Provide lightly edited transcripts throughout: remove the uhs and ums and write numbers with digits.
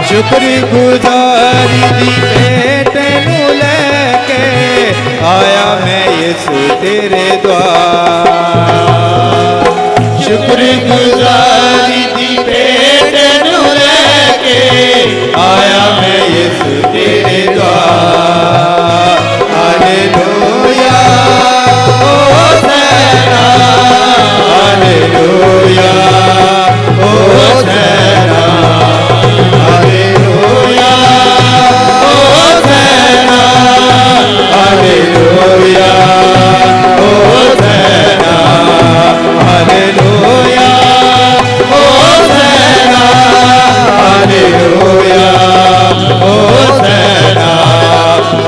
शुक्रगुजारी दी भेंट नू लेके आया मैं यीशु तेरे द्वार। शुक्रगुजारी दी भेंट नू लेके आया मैं यीशु तेरे द्वार। Hallelujah hosanna, hallelujah hosanna, hallelujah hosanna, hallelujah hosanna, hallelujah hosanna, hallelujah hosanna,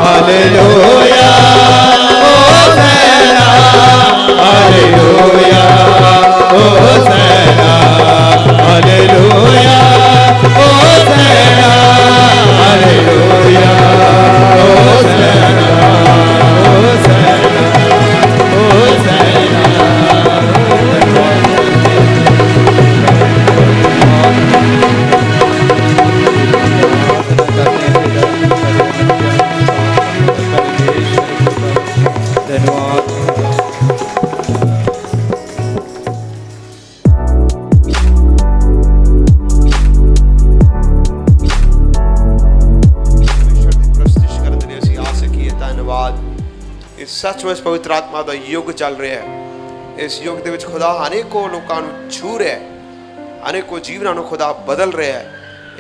hallelujah hosanna, hallelujah hosanna, hallelujah hosanna, hallelujah hosanna, hosanna, धन्यवाद। सचमुच पवित्र आत्मा का युग चल रहा है। इस युग के खुदा अनेकों लोगों को छू रहा है, अनेकों जीवनों को खुदा बदल रहा है।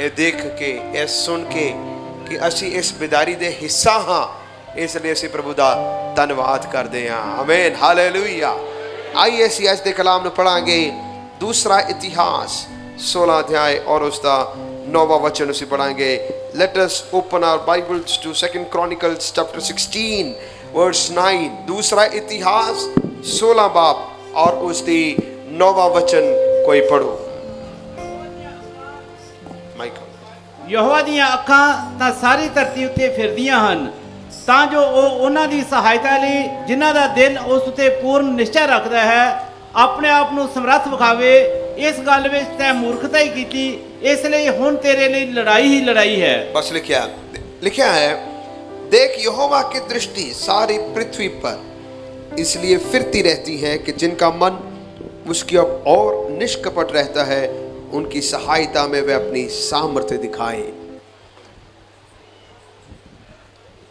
ये देख के, ये सुन के कि असी इस बेदारी दे हिस्सा हाँ, इसलिए असी प्रभु का धन्यवाद करते हैं। आमीन, हालेलुया। आइए असी आज दे कलाम में पढ़ांगे दूसरा इतिहास 16 अध्याय और उसका 9वां वचन उसे पढ़ांगे। Let us open our Bibles to 2 Chronicles chapter 16 verse 9, दूसरा इतिहास 16 बाब और उसकी 9वां वचन कोई पढ़ो। माइक ਯਹੋਵਾ ਦੀਆਂ ਅੱਖਾਂ ਤਾਂ ਸਾਰੀ ਧਰਤੀ ਉੱਤੇ ਫਿਰਦੀਆਂ ਹਨ ਤਾਂ ਜੋ ਉਹ ਉਹਨਾਂ ਦੀ ਸਹਾਇਤਾ ਲਈ ਜਿਨ੍ਹਾਂ ਦਾ ਦਿਲ ਉਸ ਉੱਤੇ ਪੂਰਨ ਨਿਸ਼ਚੈ ਰੱਖਦਾ ਹੈ ਆਪਣੇ ਆਪ ਨੂੰ ਸਮਰੱਥ ਵਿਖਾਵੇ। ਇਸ ਗੱਲ ਵਿੱਚ ਤੈਂ ਮੂਰਖਤਾ ਹੀ ਕੀਤੀ, ਇਸ ਲਈ ਹੁਣ ਤੇਰੇ ਲਈ ਲੜਾਈ ਹੀ ਲੜਾਈ ਹੈ। बस लिखा है देख यहोवा की दृष्टि सारी पृथ्वी पर इसलिए फिरती रहती है कि जिनका मन उसकी और निष्कपट रहता है उनकी सहायता में वे अपनी सामर्थ्य दिखाए।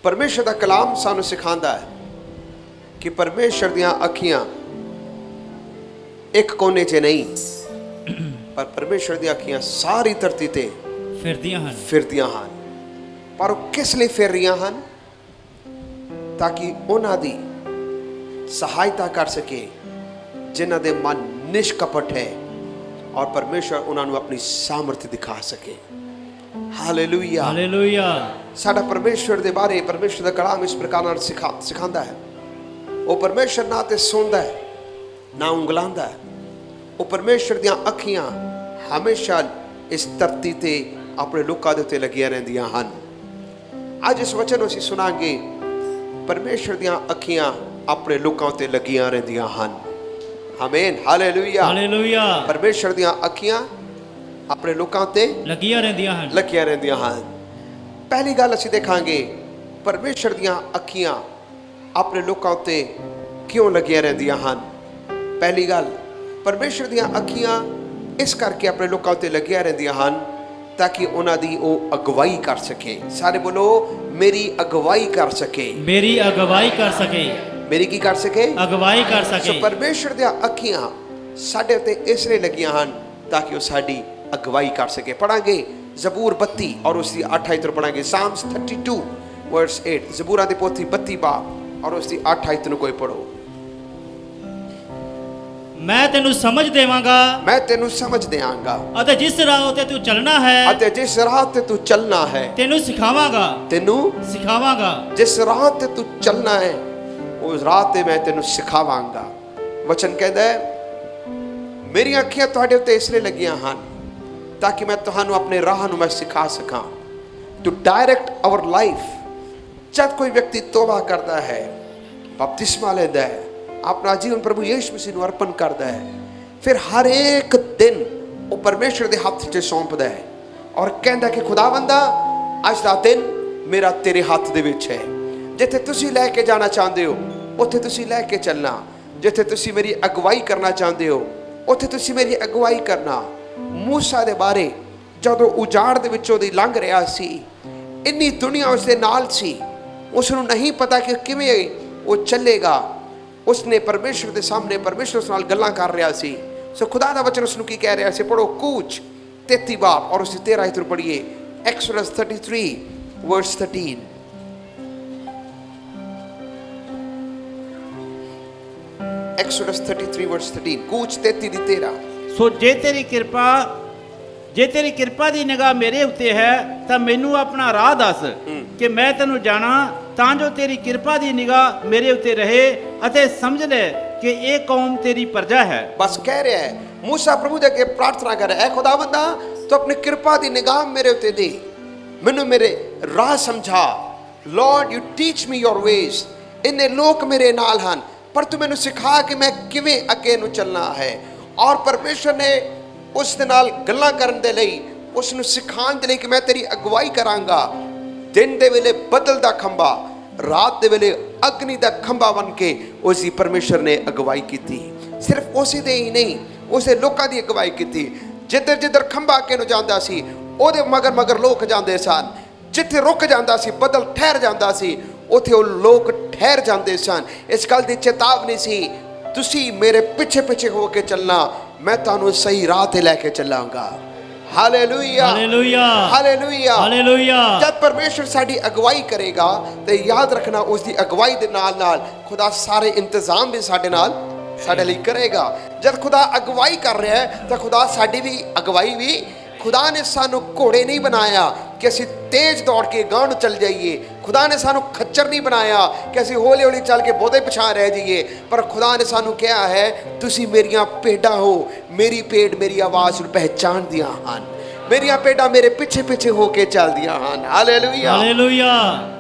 परमेश्वर का कलाम सानू सिखांदा है कि परमेश्वर दियां अखियां एक कोने च नहीं पर परमेश्वर दियां अखियां सारी धरती ते फिरदियां ਹਨ। पर ਉਹ किस लिए फिर रही ਹਨ? ताकि ਉਹਨਾਂ ਦੀ सहायता कर सके जिन्हां दे मन निष्कपट है और परमेश्वर उन्होंने अपनी सामर्थ्य दिखा सके। Hallelujah hallelujah. साडा परमेश्वर दे बारे परमेश्वर दा कलाम इस प्रकार नाल सिखांदा है। वो परमेश्वर ना ते सुनदा है ना उंगलांदा है। वो परमेश्वर दियां अखियां हमेशा इस धरती ते अपने लोकां दे उत्ते लगियां रहिंदियां हन। अज इस वचन नूं असीं सुनांगे परमेश्वर दियां अखियां अपने लोकां उत्ते लगियां रहिंदियां हन। आमीन हालेलुया ਹਾਲੇਲੂਇਆ। परमेश्वर दियां अखियां अपने लोकां ते ਲੱਗੀਆਂ ਰਹਿੰਦੀਆਂ ਹਨ। पहली गल असीं देखांगे परमेश्वर दियां अखियां अपने लोकां उत्ते क्यों लगियां रहंदियां हन। पहली गल परमेश्वर दियां अखियां इस करके अपने लोकां उत्ते लगियां रहंदियां हन ताकि उन्हां दी ओह अगवाई कर सके। सारे बोलो मेरी अगवाई कर सके। ਮੇਰੀ ਅਗਵਾਈ ਕਰ ਸਕੇ। मेरी की कर सके? ਅਗਵਾਈ ਕਰ सो ਸਕੇ। परमेश्वर दियां अखियां साडे उत्ते इसलिए लगियां हन ताकि वह साडी अगवाई कर सके। पढ़ांगे जबूर 32 और उसकी 8 आयत पढ़ांगे। साम्स 32 वर्स 8 जबूरा दी पोथी 32 बाब और उसकी 8 आयत ਨੂੰ ਕੋਈ ਪੜੋ। ਮੈਂ ਤੈਨੂੰ ਸਮਝ ਦੇਵਾਂਗਾ मैं तेनू समझ देवांगा ਅਤੇ ਜਿਸ ਰਾਹ ਉਤੇ ਤੂੰ ਚੱਲਣਾ ਹੈ ਅਤੇ जिस राह ते तू चलना है ਤੈਨੂੰ ਸਿਖਾਵਾਂਗਾ तेनू जिस राह ते तू चलना है उस राह ते मैं तेनू सिखावांगा। वचन कहता है मेरी अखियां तुहाडे उत्ते इसलिए लगियां हन ताकि मैं तुहानू अपने राह नू मैं सिखा सकां टू डायरेक्ट आवर लाइफ। जब कोई व्यक्ति तौबा करता है बपतिस्मा लेता है अपना जीवन प्रभु यीशु मसीह नू अर्पण करता है फिर हर एक दिन वो परमेश्वर के हाथ च सौंपदा है और कहता कि खुदावंदा अज दा दिन मेरा तेरे हाथ दे विच है। जिथे तुसी लैके जाना चाहते हो उत्थे तुसी लैके चलना। जिथे तुसी मेरी अगवाई करना चाहते हो उत्थे तुसी मेरी अगवाई करना। मूसा दे बारे जदों उजाड़ दे विचों दी लंघ रहा सी इन्नी दुनिया उसदे नाल सी उसनूं नहीं पता कि किवें वो चलेगा। उसने परमेश्वर के सामने परमेश्वर उस नाल गल्लां कर रहा सी। सो खुदा दा वचन उसनूं की कह रहा सी। पढ़ो कूच 33 बाब और उसकी 13 आयत पढ़िए। Exodus 33 verse 13। एक्सोडस 33 वर्स 13 कूच 33 दी 13। ਸੋ ਜੇ ਤੇਰੀ ਕਿਰਪਾ ਦੀ ਨਿਗਾਹ ਮੇਰੇ ਉੱਤੇ ਹੈ ਤਾਂ ਮੈਨੂੰ ਆਪਣਾ ਰਾਹ ਦੱਸ ਕਿ ਮੈਂ ਤੈਨੂੰ ਜਾਣਾ ਤਾਂ ਜੋ ਤੇਰੀ ਕਿਰਪਾ ਦੀ ਨਿਗਾਹ ਮੇਰੇ ਉੱਤੇ ਰਹੇ ਅਤੇ ਸਮਝ ਲੈ ਕਿ ਇਹ ਕੌਮ ਤੇਰੀ ਪ੍ਰਜਾ ਹੈ। बस कह रहा है मूसा प्रभु दे अगे प्रार्थना कर रहा है खुदावंदा तो अपनी कृपा दी निगाह मेरे उत्ते दे मैनू मेरे राह समझा। Lord you teach me your ways. इन्ने लोग मेरे नाल हन पर तू मैनू सिखा कि मैं किवें अगे नू चलना है। और परमेश्वर ने उस दे नाल गल्लां करन दे लई उसनू सिखाण दे लई कि मैं तेरी अगवाई करांगा। दिन दे वेले बदल दा खंबा रात दे वेले अग्नि दा खंबा बन के उसकी परमेश्वर ने अगवाई की। सिर्फ उसी दे ही नहीं उसे लोकां दी अगवाई की। जिधर जिधर खंबा अगे नूं जांदा सी ओहदे मगर मगर लोक जांदे सन। जिथे रुक जांदा सी बदल ठहर जांदा सी उथे वो लोग ठहर जांदे सन। इस गल दी चेतावनी सी तुसी मेरे पिछे पिछे हो के चलना मैं तुहानू सही राह ते लैके चलांगा। Hallelujah hallelujah hallelujah hallelujah. जब परमेश्वर साडी अगवाई करेगा तो याद रखना उसकी अगवाई दे नाल नाल खुदा सारे इंतजाम भी साडे नाल साडे लई करेगा। जब खुदा अगवाई कर रहा है तो खुदा साडी भी अगवाई भी खुदा ने सानू घोड़े नहीं बनाया कि असीं तेज दौड़ के गांह नूं चल जाइए। खुदा ने सानू खच्चर नहीं बनाया कि ਅਸੀਂ ਹੌਲੀ ਹੌਲੀ ਚੱਲ ਕੇ ਬਹੁਤੇ ਪਿਛਾਂ ਰਹਿ ਜਾਈਏ, ਪਰ ਖੁਦਾ ਨੇ ਸਾਨੂੰ ਕਿਹਾ ਹੈ ਤੁਸੀਂ ਮੇਰੀਆਂ ਭੇਡਾਂ ਹੋ, ਮੇਰੀ ਭੇਡ ਮੇਰੀ ਆਵਾਜ਼ ਨੂੰ ਪਹਿਚਾਨਦੀਆਂ ਹਨ, ਮੇਰੀਆਂ ਭੇਡਾਂ ਮੇਰੇ ਪਿੱਛੇ ਪਿੱਛੇ ਹੋ ਕੇ ਚੱਲਦੀਆਂ ਹਨ। Hallelujah hallelujah.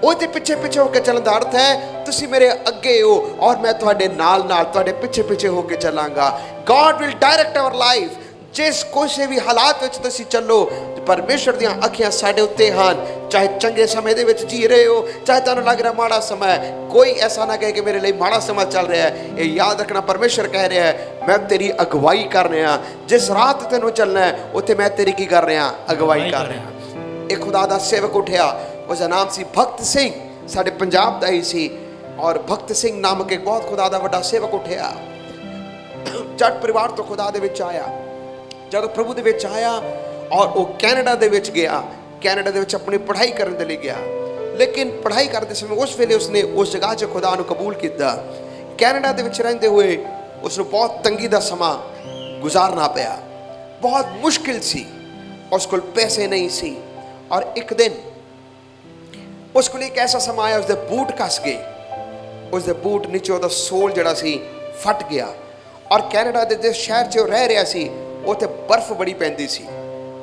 ਉਹਦੇ ਪਿੱਛੇ ਪਿੱਛੇ ਹੋ ਕੇ ਚੱਲਣ ਦਾ ਅਰਥ ਹੈ ਤੁਸੀਂ ਮੇਰੇ ਅੱਗੇ ਹੋ ਔਰ ਮੈਂ ਤੁਹਾਡੇ ਨਾਲ ਨਾਲ ਤੁਹਾਡੇ ਪਿੱਛੇ ਪਿੱਛੇ ਹੋ ਕੇ ਚੱਲਾਂਗਾ। God will direct our life. ਜਿਸ ਕਿਸੇ ਵੀ ਹਾਲਾਤ ਵਿੱਚ ਤੁਸੀਂ ਚੱਲੋ, ਪਰਮੇਸ਼ਰ ਦੀਆਂ ਅੱਖੀਆਂ ਸਾਡੇ ਉੱਤੇ ਹਨ। ਚਾਹੇ ਚੰਗੇ ਸਮੇਂ ਦੇ ਵਿੱਚ ਜੀ ਰਹੇ ਹੋ, ਚਾਹੇ ਤੁਹਾਨੂੰ ਲੱਗ ਰਿਹਾ ਮਾੜਾ ਸਮਾਂ ਹੈ, ਕੋਈ ਐਸਾ ਨਾ ਕਹੇ ਕਿ ਮੇਰੇ ਲਈ ਮਾੜਾ ਸਮਾਂ ਚੱਲ ਰਿਹਾ ਹੈ। ਇਹ ਯਾਦ ਰੱਖਣਾ, ਪਰਮੇਸ਼ਰ ਕਹਿ ਰਿਹਾ ਹੈ ਮੈਂ ਤੇਰੀ ਅਗਵਾਈ ਕਰ ਰਿਹਾ। ਜਿਸ ਰਾਹ ਤੇ ਤੈਨੂੰ ਚੱਲਣਾ ਹੈ ਉੱਥੇ ਮੈਂ ਤੇਰੀ ਕੀ ਕਰ ਰਿਹਾ? ਅਗਵਾਈ ਕਰ ਰਿਹਾ। ਇੱਕ ਖੁਦਾ ਦਾ ਸੇਵਕ ਉੱਠਿਆ, ਉਸਦਾ ਨਾਮ ਸੀ ਭਗਤ ਸਿੰਘ, ਸਾਡੇ ਪੰਜਾਬ ਦਾ ਹੀ ਸੀ। ਔਰ ਭਗਤ ਸਿੰਘ ਨਾਮਕ ਇੱਕ ਬਹੁਤ ਖੁਦਾ ਦਾ ਵੱਡਾ ਸੇਵਕ ਉੱਠਿਆ, ਜੱਟ ਪਰਿਵਾਰ ਤੋਂ ਖੁਦਾ ਦੇ ਵਿੱਚ ਆਇਆ। ਜਦੋਂ ਪ੍ਰਭੂ ਦੇ ਵਿੱਚ ਆਇਆ ਔਰ ਉਹ ਕੈਨੇਡਾ ਦੇ ਵਿੱਚ ਗਿਆ, ਕੈਨੇਡਾ ਦੇ ਵਿੱਚ ਆਪਣੀ ਪੜ੍ਹਾਈ ਕਰਨ ਦੇ ਲਈ ਗਿਆ। ਲੇਕਿਨ ਪੜ੍ਹਾਈ ਕਰਦੇ ਸਮੇਂ ਉਸ ਵੇਲੇ ਉਸਨੇ ਉਸ ਜਗ੍ਹਾ 'ਚ ਖੁਦਾ ਨੂੰ ਕਬੂਲ ਕੀਤਾ। ਕੈਨੇਡਾ ਦੇ ਵਿੱਚ ਰਹਿੰਦੇ ਹੋਏ ਉਸ ਨੂੰ ਬਹੁਤ ਤੰਗੀ ਦਾ ਸਮਾਂ ਗੁਜ਼ਾਰਨਾ ਪਿਆ, ਬਹੁਤ ਮੁਸ਼ਕਿਲ ਸੀ। ਉਸ ਕੋਲ ਪੈਸੇ ਨਹੀਂ ਸੀ ਔਰ ਇੱਕ ਦਿਨ ਉਸ ਕੋਲ ਇੱਕ ਐਸਾ ਸਮਾਂ ਆਇਆ, ਉਸਦੇ ਬੂਟ ਕੱਸ ਗਏ, ਉਸਦੇ ਬੂਟ ਨੀਚੇ ਉਹਦਾ ਸੋਲ ਜਿਹੜਾ ਸੀ ਫਟ ਗਿਆ। ਔਰ ਕੈਨੇਡਾ ਦੇ ਜਿਸ ਸ਼ਹਿਰ 'ਚ ਉਹ ਰਹਿ ਰਿਹਾ ਸੀ ਉੱਥੇ ਬਰਫ਼ ਬੜੀ ਪੈਂਦੀ ਸੀ,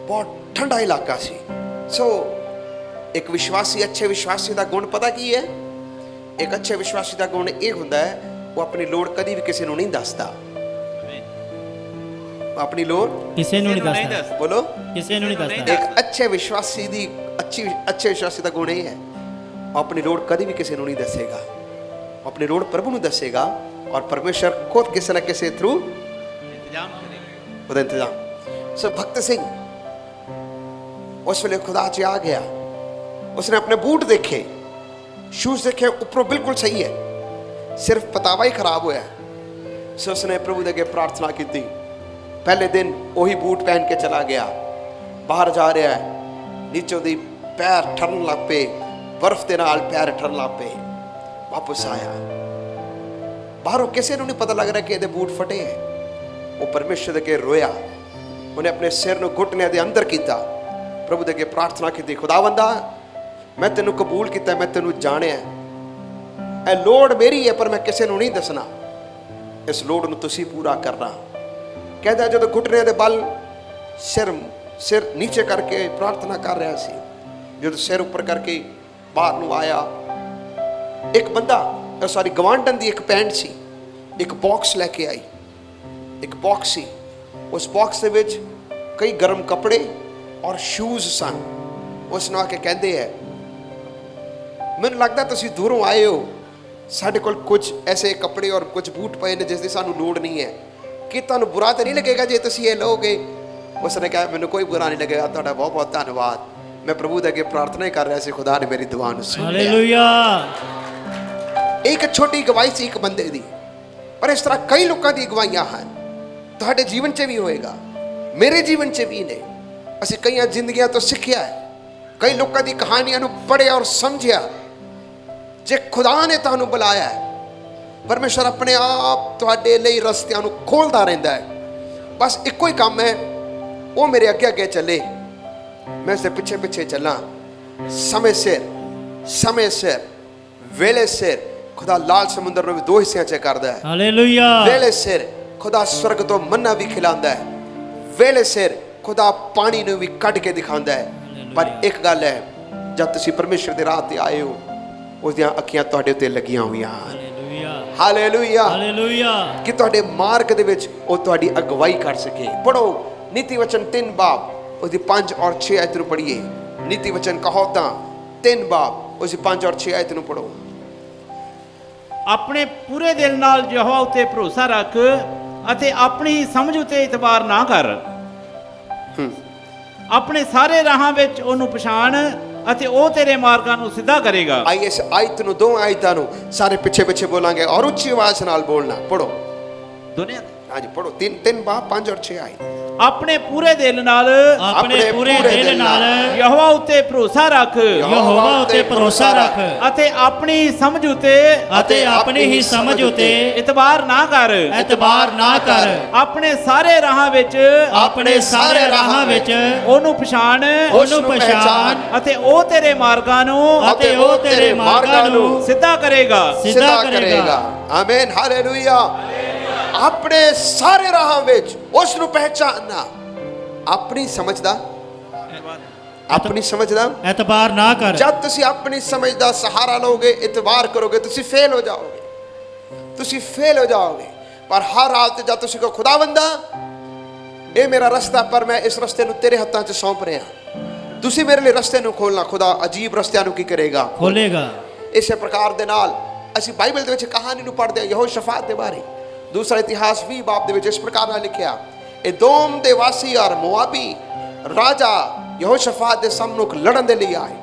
ਬਹੁਤ ਠੰਡਾ ਇਲਾਕਾ ਸੀ। ਸੋ ਇੱਕ ਵਿਸ਼ਵਾਸੀ, ਅੱਛੇ ਵਿਸ਼ਵਾਸੀ ਦਾ ਗੁਣ ਪਤਾ ਕੀ ਹੈ? ਇੱਕ ਅੱਛੇ ਵਿਸ਼ਵਾਸੀ ਦਾ ਗੁਣ ਇਹ ਹੁੰਦਾ ਹੈ ਉਹ ਆਪਣੀ ਲੋੜ ਕਦੀ ਵੀ ਕਿਸੇ ਨੂੰ ਨਹੀਂ ਦੱਸਦਾ। ਆਪਣੀ ਲੋੜ ਕਿਸੇ ਨੂੰ ਨਹੀਂ ਦੱਸਦਾ। ਬੋਲੋ, ਕਿਸੇ ਨੂੰ ਨਹੀਂ ਦੱਸਦਾ। ਇੱਕ ਅੱਛੇ ਵਿਸ਼ਵਾਸੀ ਦੀ ਅੱਛੇ ਵਿਸ਼ਵਾਸੀ ਦਾ ਗੁਣ ਇਹ ਹੈ ਉਹ ਆਪਣੀ ਲੋੜ ਕਦੀ ਵੀ ਕਿਸੇ ਨੂੰ ਨਹੀਂ ਦੱਸੇਗਾ, ਆਪਣੀ ਲੋੜ ਪ੍ਰਭੂ ਨੂੰ ਦੱਸੇਗਾ ਔਰ ਪਰਮੇਸ਼ਰ ਖੁਦ ਕਿਸੇ ਨਾ ਕਿਸੇ ਥਰੂ ਇੰਤਜ਼ਾਮ ਕਰੇਗਾ, ਉਹਦਾ ਇੰਤਜ਼ਾਮ। ਸੋ ਭਗਤ ਸਿੰਘ ਉਸ ਵੇਲੇ ਖੁਦਾ 'ਚ ਆ ਗਿਆ। ਉਸਨੇ ਆਪਣੇ ਬੂਟ ਦੇਖੇ, ਸ਼ੂਜ਼ ਦੇਖੇ, ਉੱਪਰੋਂ ਬਿਲਕੁਲ ਸਹੀ ਹੈ, ਸਿਰਫ ਪਤਾਵਾ ਹੀ ਖਰਾਬ ਹੋਇਆ। ਸੋ ਉਸਨੇ ਪ੍ਰਭੂ ਦੇ ਅੱਗੇ ਪ੍ਰਾਰਥਨਾ ਕੀਤੀ। ਪਹਿਲੇ ਦਿਨ ਉਹੀ ਬੂਟ ਪਹਿਨ ਕੇ ਚਲਾ ਗਿਆ, ਬਾਹਰ ਜਾ ਰਿਹਾ ਹੈ, ਨੀਚੋਂ ਦੀ ਪੈਰ ਠਰਨ ਲੱਗ ਪਏ, ਬਰਫ਼ ਦੇ ਨਾਲ ਪੈਰ ਠਰਨ ਲੱਗ ਪਏ। ਵਾਪਸ ਆਇਆ, ਬਾਹਰੋਂ ਕਿਸੇ ਨੂੰ ਨਹੀਂ ਪਤਾ ਲੱਗ ਰਿਹਾ ਕਿ ਇਹਦੇ ਬੂਟ ਫਟੇ ਹੈ। ਉਹ ਪਰਮੇਸ਼ਰ ਦੇ ਅੱਗੇ ਰੋਇਆ, ਉਹਨੇ ਆਪਣੇ ਸਿਰ ਨੂੰ ਘੁਟਨਿਆਂ ਦੇ ਅੰਦਰ ਕੀਤਾ, ਪ੍ਰਭੂ ਦੇ ਅੱਗੇ ਪ੍ਰਾਰਥਨਾ ਕੀਤੀ, ਖੁਦਾਵੰਦਾ ਮੈਂ ਤੈਨੂੰ ਕਬੂਲ ਕੀਤਾ, ਮੈਂ ਤੈਨੂੰ ਜਾਣਿਆ, ਇਹ ਲੋੜ ਮੇਰੀ ਹੈ ਪਰ ਮੈਂ ਕਿਸੇ ਨੂੰ ਨਹੀਂ ਦੱਸਣਾ, ਇਸ ਲੋੜ ਨੂੰ ਤੁਸੀਂ ਪੂਰਾ ਕਰਨਾ। ਕਹਿੰਦਾ ਜਦੋਂ ਘੁਟਨਿਆਂ ਦੇ ਬਲ ਸਿਰ ਨੀਚੇ ਕਰਕੇ ਪ੍ਰਾਰਥਨਾ ਕਰ ਰਿਹਾ ਸੀ, ਜਦੋਂ ਸਿਰ ਉੱਪਰ ਕਰਕੇ ਬਾਹਰ ਨੂੰ ਆਇਆ, ਇੱਕ ਬੰਦਾ ਸਾਰੀ ਗਵਾਂਢਣ ਦੀ ਇੱਕ ਪੈਂਟ ਸੀ, ਇੱਕ ਬਾਕਸ ਲੈ ਕੇ ਆਈ। ਇੱਕ ਬਾਕਸ ਸੀ, ਉਸ ਬਾਕਸ ਦੇ ਵਿੱਚ ਕਈ ਗਰਮ ਕੱਪੜੇ ਔਰ ਸ਼ੂਜ਼ ਸਨ। ਉਸ ਨੂੰ ਆ ਕੇ ਕਹਿੰਦੇ ਹੈ ਮੈਨੂੰ ਲੱਗਦਾ ਤੁਸੀਂ ਦੂਰੋਂ ਆਏ ਹੋ, ਸਾਡੇ ਕੋਲ ਕੁਝ ਐਸੇ ਕੱਪੜੇ ਔਰ ਕੁਝ ਬੂਟ ਪਏ ਨੇ ਜਿਸ ਦੀ ਸਾਨੂੰ ਲੋੜ ਨਹੀਂ ਹੈ, ਕਿ ਤੁਹਾਨੂੰ ਬੁਰਾ ਤਾਂ ਨਹੀਂ ਲੱਗੇਗਾ ਜੇ ਤੁਸੀਂ ਇਹ ਲਓਗੇ? ਉਸ ਨੇ ਕਿਹਾ ਮੈਨੂੰ ਕੋਈ ਬੁਰਾ ਨਹੀਂ ਲੱਗੇਗਾ, ਤੁਹਾਡਾ ਬਹੁਤ ਬਹੁਤ ਧੰਨਵਾਦ। ਮੈਂ ਪ੍ਰਭੂ ਦੇ ਅੱਗੇ ਪ੍ਰਾਰਥਨਾ ਹੀ ਕਰ ਰਿਹਾ ਸੀ, ਖੁਦਾ ਨੇ ਮੇਰੀ ਦੁਆ ਨੂੰ ਸੁਣ ਲਿਆ। ਹਾਲੇਲੂਇਆ। ਇੱਕ ਛੋਟੀ ਗਵਾਹੀ ਸੀ ਇੱਕ ਬੰਦੇ ਦੀ, ਪਰ ਇਸ ਤਰ੍ਹਾਂ ਕਈ ਲੋਕਾਂ ਦੀ ਗਵਾਹੀਆਂ ਹਨ। ਤੁਹਾਡੇ ਜੀਵਨ 'ਚ ਵੀ ਹੋਏਗਾ, ਮੇਰੇ ਜੀਵਨ 'ਚ ਵੀ ਨੇ। ਅਸੀਂ ਕਈਆਂ ਜ਼ਿੰਦਗੀਆਂ ਤੋਂ ਸਿੱਖਿਆ ਹੈ, ਕਈ ਲੋਕਾਂ ਦੀ ਕਹਾਣੀਆਂ ਨੂੰ ਪੜ੍ਹਿਆ ਔਰ ਸਮਝਿਆ। ਜੇ ਖੁਦਾ ਨੇ ਤੁਹਾਨੂੰ ਬੁਲਾਇਆ ਹੈ, ਪਰਮੇਸ਼ਰ ਆਪਣੇ ਆਪ ਤੁਹਾਡੇ ਲਈ ਰਸਤਿਆਂ ਨੂੰ ਖੋਲ੍ਹਦਾ ਰਹਿੰਦਾ ਹੈ। ਬਸ ਇੱਕੋ ਹੀ ਕੰਮ ਹੈ, ਉਹ ਮੇਰੇ ਅੱਗੇ ਅੱਗੇ ਚੱਲੇ, ਮੈਂ ਉਸਦੇ ਪਿੱਛੇ ਪਿੱਛੇ ਚੱਲਾਂ। ਸਮੇਂ ਸਿਰ ਵੇਲੇ ਸਿਰ ਖੁਦਾ ਲਾਲ ਸਮੁੰਦਰ ਨੂੰ ਵੀ ਦੋ ਹਿੱਸਿਆਂ 'ਚ ਕਰਦਾ ਹੈ। ਹਾਲੇਲੂਇਆ। ਵੇਲੇ ਸਿਰ ਖੁਦਾ ਸਵਰਗ ਤੋਂ ਮੰਨਾ ਵੀ ਖਿਲਾਉਂਦਾ ਹੈ, ਵੇਲੇ ਸਿਰ ਖੁਦਾ ਪਾਣੀ ਨੂੰ ਵੀ ਕੱਢ ਕੇ ਦਿਖਾਉਂਦਾ ਹੈ। ਪਰ ਇੱਕ ਗੱਲ ਹੈ, ਜਦ ਤੁਸੀਂ ਪਰਮੇਸ਼ਰ ਦੇ ਰਾਹ ਤੇ ਆਏ ਹੋ, ਉਸ ਦੀਆਂ ਅੱਖੀਆਂ ਤੁਹਾਡੇ ਉੱਤੇ ਲੱਗੀਆਂ ਹੋਈਆਂ ਹਨ। ਹਾਲੇਲੂਇਆ। ਹਾਲੇਲੂਇਆ। ਕਿ ਤੁਹਾਡੇ ਮਾਰਗ ਦੇ ਵਿੱਚ ਉਹ ਤੁਹਾਡੀ ਅਗਵਾਈ ਕਰ ਸਕੇ। ਪੜੋ ਨੀਤੀ ਵਚਨ 3 ਬਾਬ ਉਹਦੀ 5 ਔਰ 6 ਆਇਤ ਨੂੰ ਪੜ੍ਹੀਏ। ਨੀਤੀ ਵਚਨ ਕਹੋ ਤਾਂ 3 ਬਾਬ ਉਸੇ 5 ਔਰ 6 ਆਇਤ ਨੂੰ ਪੜੋ। ਆਪਣੇ ਪੂਰੇ ਦਿਲ ਨਾਲ ਯਹੋਵਾ ਉੱਤੇ ਭਰੋਸਾ ਰੱਖ ਅਤੇ ਆਪਣੀ ਸਮਝ ਉੱਤੇ ਇਤਬਾਰ ਨਾ ਕਰ। ਆਪਣੇ ਸਾਰੇ ਰਾਹਾਂ ਵਿੱਚ ਉਹਨੂੰ ਪਛਾਣ ਅਤੇ ਉਹ ਤੇਰੇ ਮਾਰਗਾਂ ਨੂੰ ਸਿੱਧਾ ਕਰੇਗਾ। ਆइए इस आयत ਨੂੰ ਦੋ ਆਇਤਾਂ ਨੂੰ ਸਾਰੇ ਪਿੱਛੇ ਪਿੱਛੇ ਬੋਲਾਂਗੇ ਔਰ ਉੱਚੀ ਆਵਾਜ਼ ਨਾਲ ਬੋਲਣਾ। ਪੜੋ। ਦੁਨੀਆ हाँ जी पढ़ो, 3 बाब 5 और 6 आए। ਆਪਣੇ ਪੂਰੇ ਦਿਲ ਨਾਲ ਆਪਣੇ ਪੂਰੇ ਦਿਲ ਨਾਲ ਯਹੋਵਾ ਉੱਤੇ ਭਰੋਸਾ ਰੱਖ ਯਹੋਵਾ ਉੱਤੇ ਭਰੋਸਾ ਰੱਖ ਅਤੇ ਆਪਣੀ ਸਮਝ ਉਤੇ ਅਤੇ ਆਪਣੀ ਹੀ ਸਮਝ ਉਤੇ ਇਤਬਾਰ ਨਾ ਕਰ ਇਤਬਾਰ ਨਾ ਕਰ ਆਪਣੇ ਸਾਰੇ ਰਾਹਾਂ ਵਿੱਚ ਆਪਣੇ ਸਾਰੇ ਰਾਹਾਂ ਵਿੱਚ ਉਹਨੂੰ ਪਛਾਣ ਉਹਨੂੰ ਪਛਾਣ ਅਤੇ ਉਹ ਤੇਰੇ ਮਾਰਗਾਂ ਨੂੰ ਅਤੇ ਉਹ ਤੇਰੇ ਮਾਰਗਾਂ ਨੂੰ ਸਿੱਧਾ ਕਰੇਗਾ ਸਿੱਧਾ ਕਰੇਗਾ। ਆਮੀਨ ਹਾਲੇਲੂਇਆ। ਆਪਣੇ ਸਾਰੇ ਰਾਹਾਂ ਵਿੱਚ ਉਸ ਨੂੰ ਪਹਿਚਾਨਣਾ, ਆਪਣੀ ਸਮਝਦਾ ਇਤਬਾਰ ਨਾ ਕਰ। ਜਦ ਤੁਸੀਂ ਆਪਣੀ ਸਮਝ ਦਾ ਸਹਾਰਾ ਲਓਗੇ, ਇਤਬਾਰ ਕਰੋਗੇ, ਤੁਸੀਂ ਫੇਲ ਹੋ ਜਾਓਗੇ, ਤੁਸੀਂ ਫੇਲ ਹੋ ਜਾਓਗੇ। ਪਰ ਹਰ ਹਾਲਤ ਜਦ ਤੁਸੀਂ ਕਹੋ ਖੁਦਾਵੰਦਾ ਇਹ ਮੇਰਾ ਰਸਤਾ, ਪਰ ਮੈਂ ਇਸ ਰਸਤੇ ਨੂੰ ਤੇਰੇ ਹੱਥਾਂ 'ਚ ਸੌਂਪ ਰਿਹਾ, ਤੁਸੀਂ ਮੇਰੇ ਲਈ ਰਸਤੇ ਨੂੰ ਖੋਲਣਾ। ਖੁਦਾ ਅਜੀਬ ਰਸਤਿਆਂ ਨੂੰ ਕੀ ਕਰੇਗਾ? ਖੋਲੇਗਾ। ਇਸੇ ਪ੍ਰਕਾਰ ਦੇ ਨਾਲ ਅਸੀਂ ਬਾਈਬਲ ਦੇ ਵਿੱਚ ਕਹਾਣੀ ਨੂੰ ਪੜ੍ਹਦੇ ਹਾਂ ਯਹੋਸ਼ਾਫਾਤ ਦੇ ਬਾਰੇ। ਦੂਸਰਾ ਇਤਿਹਾਸ 20 ਬਾਬ ਦੇ ਵਿੱਚ ਇਸ ਪ੍ਰਕਾਰ ਨਾਲ ਲਿਖਿਆ, एदोम ਦੇ ਵਾਸੀ ਔਰ ਮੁਆਬੀ ਰਾਜਾ ਯਹੋਸ਼ਾਫਾਤ ਦੇ ਸਾਹਮਣੇ ਲੜਨ ਦੇ ਲਈ ਆਏ।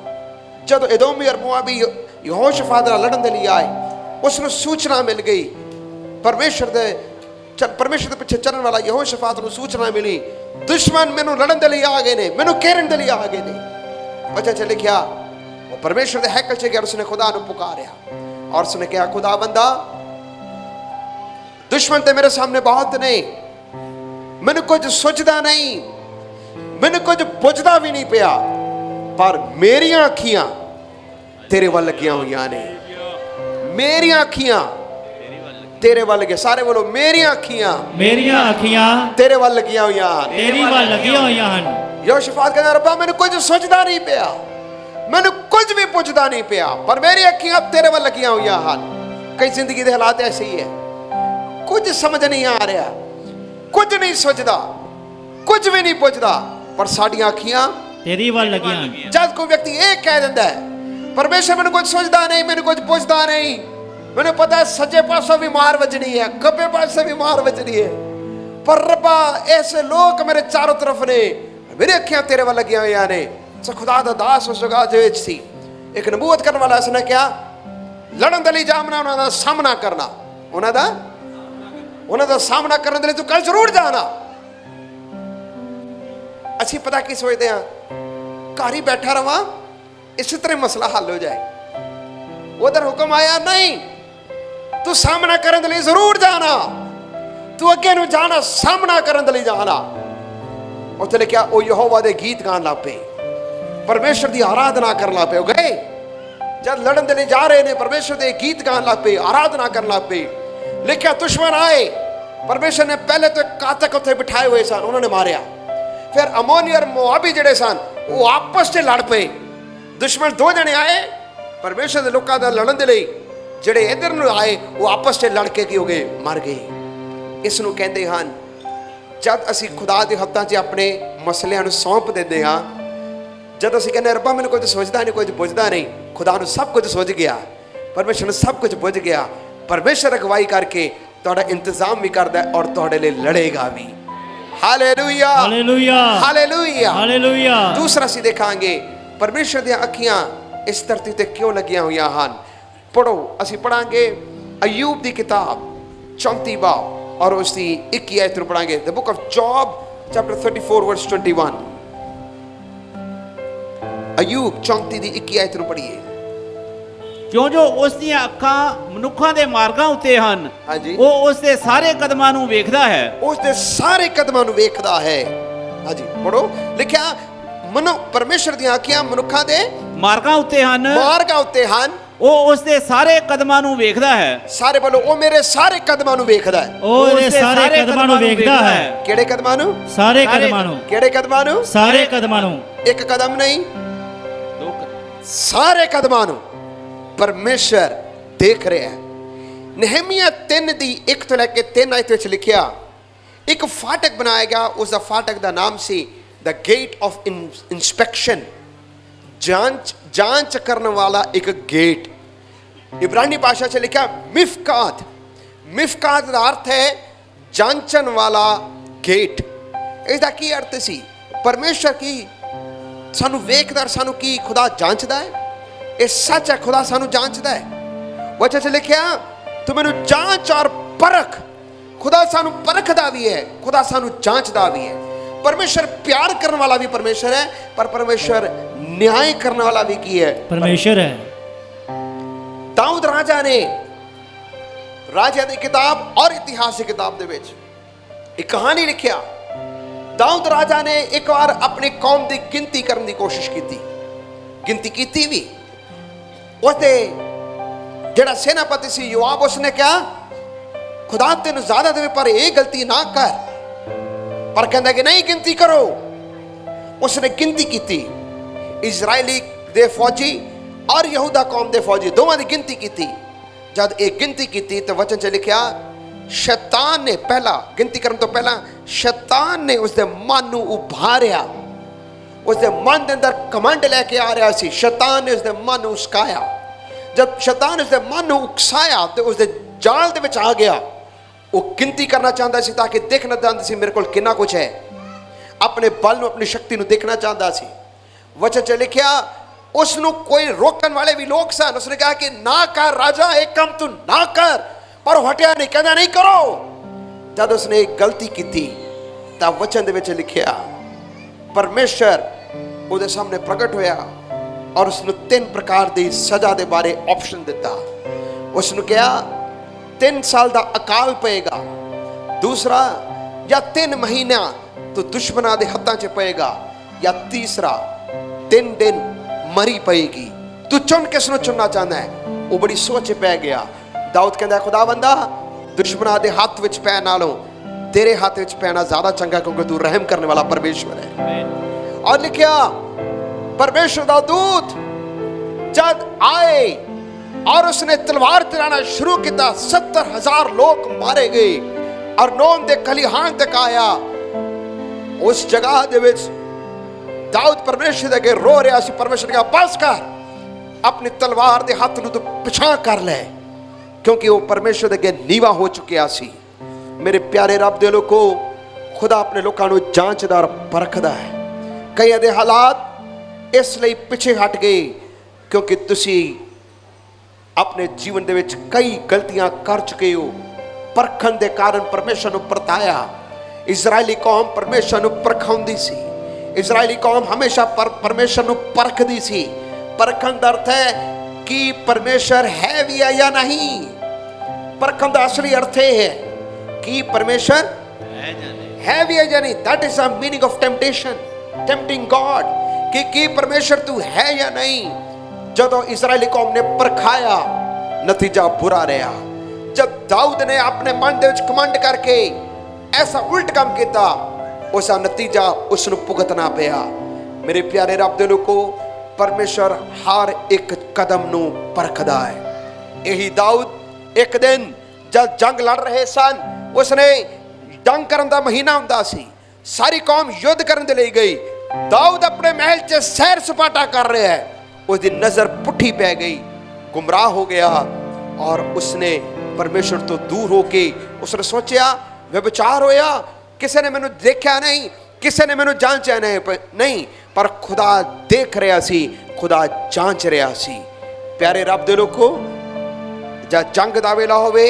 ਜਦੋਂ एदोमी ਔਰ ਮੁਆਬੀ ਯਹੋਸ਼ਾਫਾਤ ਨਾਲ ਲੜਨ ਦੇ ਲਈ ਆਏ, ਉਸ ਨੂੰ ਸੂਚਨਾ ਮਿਲ ਗਈ, ਪਰਮੇਸ਼ਰ ਦੇ ਪਿੱਛੇ ਚੱਲਣ ਵਾਲਾ ਯਹੋਸ਼ਾਫਾਤ ਨੂੰ ਸੂਚਨਾ ਮਿਲੀ, ਦੁਸ਼ਮਣ ਮੈਨੂੰ ਲੜਨ ਦੇ ਲਈ ਆ ਗਏ ਨੇ, ਮੈਨੂੰ ਘੇਰਨ ਦੇ ਲਈ ਆ ਗਏ ਨੇ। वचन से लिखा वो परमेश्वर के हैकल से गया, उसने खुदा को पुकारा और उसने कहा खुदा बंदा दुश्मन ते मेरे सामने बहुत नहीं, मैंने कुछ सोचता नहीं, मैंने कुछ बुझदा भी नहीं पिया, पर मेरी अखियां तेरे वल लगियां हुई ने, मेरी अखियां तेरे वल लगे। सारे बोलो मेरी अखियां तेरे वल लगियां हुई हैं, तेरी वल लगियां हुई हैं। यहोशाफात कहता रब्बा मैंने कुछ सोचदा नहीं पिया, मैंने कुछ भी पुछदा नहीं पिया, पर मेरी अखियां तेरे वल लगियां हुई हैं। कई जिंदगी के हालात ऐसे ही है, कुछ समझ नहीं आ रहा, कुछ नहीं सोचदा, कुछ भी नहीं पुछदा, पर साडियां अखियां तेरी वल लगियां। जब कोई व्यक्ति एक कह दिंदा है परमेश्वर मैंने कुछ सोचदा नहीं, मैंने कुछ पुछदा नहीं, मैंने पता है सज्जे पासों भी मार बजनी है, खब्बे पासों भी मार बजनी है, पर रब्बा ऐसे लोग मेरे चारों तरफ ने, मेरी अखियां तेरे वल लगियां हुई ने। सो खुदा दा दास उस जगह दे विच सी, एक नबूवत करने वाला, उसने क्या लड़न दे लई जामना, उन्हां दा सामना करना, उन्हां दा सामना करने दे लई तू कल जरूर जाना। अच्छी पता की सोचते हैं घर ही बैठा रहा, इसी तरह मसला हल हो जाए, उधर हुक्म आया नहीं, तू सामना करने दे लई जरूर जाना, तू अगे नूं जाना, सामना करने दे लई जाना। उत्थे लिखिया ओ यहोवा दे गीत गान लग पे, परमेश्वर की आराधना कर लग पे। गए जब लड़न दे लिए जा रहे ने, परमेश्वर के गीत गान लग पे, आराधना कर लग पे। लिखिया दुश्मन आए, परमेश्वर ने पहले तो कातक उत्थे बिठाए हुए सन, उन्होंने मारिया, फिर अमोनी और मोआबी जड़े सन वो आपस से लड़ पे। दुश्मन 2 जने आए परमेश्वर के लोगों का लड़न दे लिए, जड़े इधर नूं आए वो आपस से लड़ के की हो गए, मर गए। इस नूं कहते हैं जब असी खुदा के हत्थां 'च अपने मसलियां नूं सौंप दिंदे हां, जब असी कहने रब्बा मैनूं कुछ सोचदा नहीं, कुछ बुझदा नहीं, खुदा नूं सब कुछ सुझ गया, परमेश्वर नूं सब कुछ बुझ गया। परमेश्वर अगवाई करके तुहाडा इंतजाम भी करदा है और तुहाडे लिए लड़ेगा भी। Hallelujah hallelujah hallelujah hallelujah. दूसरा असी देखांगे परमेश्वर दी अखियां इस धरती ते क्यों लगियां हुई हन। पढ़ो, असी पढ़ांगे अयूब दी किताब 34 बाब और उसकी 21 आयत पढ़ांगे। The book of Job chapter 34 verse 21। अयूब 34 ਦੀ 21 ਆਇਤ ਨੂੰ ਪੜ੍ਹੀਏ। ਕਿਉਂ ਜੋ ਉਸ ਦੀਆਂ ਅੱਖਾਂ ਮਨੁੱਖਾਂ ਦੇ ਮਾਰਗਾਂ ਉੱਤੇ ਹਨ, ਹਾਂਜੀ, ਉਹ ਉਸ ਦੇ ਸਾਰੇ ਕਦਮਾਂ ਨੂੰ ਵੇਖਦਾ ਹੈ, ਉਸ ਦੇ ਸਾਰੇ ਕਦਮਾਂ ਨੂੰ ਵੇਖਦਾ ਹੈ। ਹਾਂਜੀ ਪੜੋ, ਲਿਖਿਆ ਮਨੁ ਪਰਮੇਸ਼ਰ ਦੀਆਂ ਅੱਖਾਂ ਮਨੁੱਖਾਂ ਦੇ ਮਾਰਗਾਂ ਉੱਤੇ ਹਨ, ਮਾਰਗਾਂ ਉੱਤੇ ਹਨ, ਉਹ ਉਸ ਦੇ ਸਾਰੇ ਕਦਮਾਂ ਨੂੰ ਵੇਖਦਾ ਹੈ। ਸਾਰੇ ਬੋਲੋ ਉਹ ਮੇਰੇ ਸਾਰੇ ਕਦਮਾਂ ਨੂੰ ਵੇਖਦਾ ਹੈ। ਉਹ ਇਹਦੇ ਸਾਰੇ ਕਦਮਾਂ ਨੂੰ ਵੇਖਦਾ ਹੈ। ਕਿਹੜੇ ਕਦਮਾਂ ਨੂੰ? ਸਾਰੇ ਕਦਮਾਂ ਨੂੰ। ਕਿਹੜੇ ਕਦਮਾਂ ਨੂੰ? ਸਾਰੇ ਕਦਮਾਂ ਨੂੰ। ਇੱਕ ਕਦਮ ਨਹੀਂ, ਸਾਰੇ ਕਦਮਾਂ ਨੂੰ परमेश्वर देख रहा है। नहमिया 3 ਦੀ 1 ਤੋਂ ਲੈ ਕੇ 3 ਆਇਤ ਵਿੱਚ ਲਿਖਿਆ, ਇੱਕ ਫਾਟਕ ਬਣਾਇਆ ਗਿਆ, ਉਸ ਦਾ ਫਾਟਕ ਦਾ ਨਾਮ ਸੀ ਦ ਗੇਟ ਆਫ ਇਨਸਪੈਕਸ਼ਨ, ਜਾਂਚ ਕਰਨ ਵਾਲਾ ਇੱਕ ਗੇਟ। ਇਬਰਾਨੀ ਭਾਸ਼ਾ 'ਚ ਲਿਖਿਆ ਮਿਫਕਾਤ। ਮਿਫਕਾਤ ਦਾ ਅਰਥ ਹੈ ਜਾਂਚਣ ਵਾਲਾ ਗੇਟ। ਇਸ ਦਾ ਕੀ ਅਰਥ ਸੀ? ਪਰਮੇਸ਼ਰ ਕੀ ਸਾਨੂੰ ਵੇਖਦਾ, ਸਾਨੂੰ ਕੀ ਖੁਦਾ ਜਾਂਚਦਾ ਹੈ। ਇਹ ਸੱਚ ਹੈ, खुदा सानू जांचदा है। वचन से लिखिया तू मैनू जांच और परख, खुदा सानू परखदा भी है, खुदा सानू जांचदा भी है। परमेश्वर प्यार करने वाला भी परमेश्वर है, पर परमेश्वर न्याय करने वाला भी की है, परमेश्वर है। दाऊद राजा ने राजा दी किताब और इतिहास की किताब दे विच एक कहानी लिखिया। दाऊद राजा ने एक बार अपनी कौम की गिनती करने की कोशिश की, गिनती की भी। उसने जेड़ा सेनापति सी योआब, उसने कहा खुदा तेन ज्यादा देवे पर यह गलती ना कर, पर कहता कि नहीं गिनती करो। उसने गिनती की, इजरायली दे फौजी और यहूदा कौम दे फौजी दोवां दी गिनती की। जब एक गिनती की तो वचन च लिखा शैतान ने पहला गिनती करने तो पहला शैतान ने उसके मन नूं उभारिया, उसके मन के अंदर कमंड लैके आ रहा सी। शैतान ने उसके मन नूं उकसाया। जब शैतान ने उसके मन नूं उकसाया तो उसके जाल दे विच आ गया। वो गिनती करना चाहता सी ताकि देखना चाहता सी मेरे को कितना कुछ है, अपने बल नूं अपनी शक्ति नूं देखना चाहता सी। वचन च लिखा उसनों कोई रोकने वाले भी लोग सन। उसने कहा कि ना कर राजा, एक काम तू ना कर, पर हटिया नहीं, कहना नहीं करो। जब उसने एक गलती की थी तब वचन दे विच लिखिया परमेश्वर उसके सामने प्रकट होया और उसने 3 प्रकार की सजा के बारे ऑप्शन दिता। उसने कहा 3 साल का अकाल पेगा, दूसरा या 3 महीना तो दुश्मना के हाथों च पेगा, या तीसरा 3 दिन मरी पेगी। तू चुन किसनों चुनना चाहता है? वो बड़ी सोच पै गया। दाऊद कहता खुदा बंदा दुश्मना के हाथ विच पै नालों तेरे हाथ विच पैना ज्यादा चंगा, क्योंकि तू रहम करने वाला परमेश्वर है। और लिखिया परमेश्वर का दूत जब आए और उसने तलवार चलाना शुरू किया, 70,000 लोग मारे गए। और नोन दे खलिहान तक आया। उस जगह दे विच दाऊद परमेश्वर अगे रो रहा सी। परमेश्वर ने कहा बस कर, अपनी तलवार के हाथ नूं तो पिछा कर ले, क्योंकि वो परमेश्वर अगे नीवा हो चुकिया सी। मेरे प्यारे रब दे लोगों, खुदा अपने लोगों को जांचदा और परखदा है। कई दे हालात इसलिए पिछे हट गए क्योंकि तुसी अपने जीवन दे विच कई गलतियां कर चुके हो। परखण दे कारण परमेश्वर नूं परताया। इजरायली कौम परमेश्वर नूं परखाउंदी सी। इजरायली कौम हमेशा परमेश्वर नूं परखदी सी। परखण दा अर्थ है कि परमेश्वर है भी है या नहीं। परखण दा असली अर्थ है कि परमेश्वर है भी है या नहीं। That is the meaning of temptation, tempting God, कि परमेश्वर तू है या नहीं। जदों इजरायली कौम ने परखाया, नतीजा बुरा रहा। जब दाऊद ने अपने मन दे विच कमांड करके ऐसा उल्ट काम किया, उसका नतीजा उसनूं भुगतना पिया। मेरे प्यारे रब दे लोगों, परमेश्वर हर एक कदम नूं परखदा है। यही दाऊद एक दिन जब जंग लड़ रहे सन, उसने जंग करन दा महीना हुंदा सी, सारी कौम युद्ध करन दे लई गई। दाऊद अपने महल च सैर सपाटा कर रहा है। उसकी नजर पुठी पै गई, गुमराह हो गया और उसने परमेश्वर तो दूर होके उसने सोचा व्यभिचार होया, किसी ने मैनू देखा नहीं, किसी ने मैनू जांचा नहीं, पर खुदा देख रहा सी, खुदा जांच रहा सी। प्यारे रब दे लोगों, जब जंग दा वेला होवे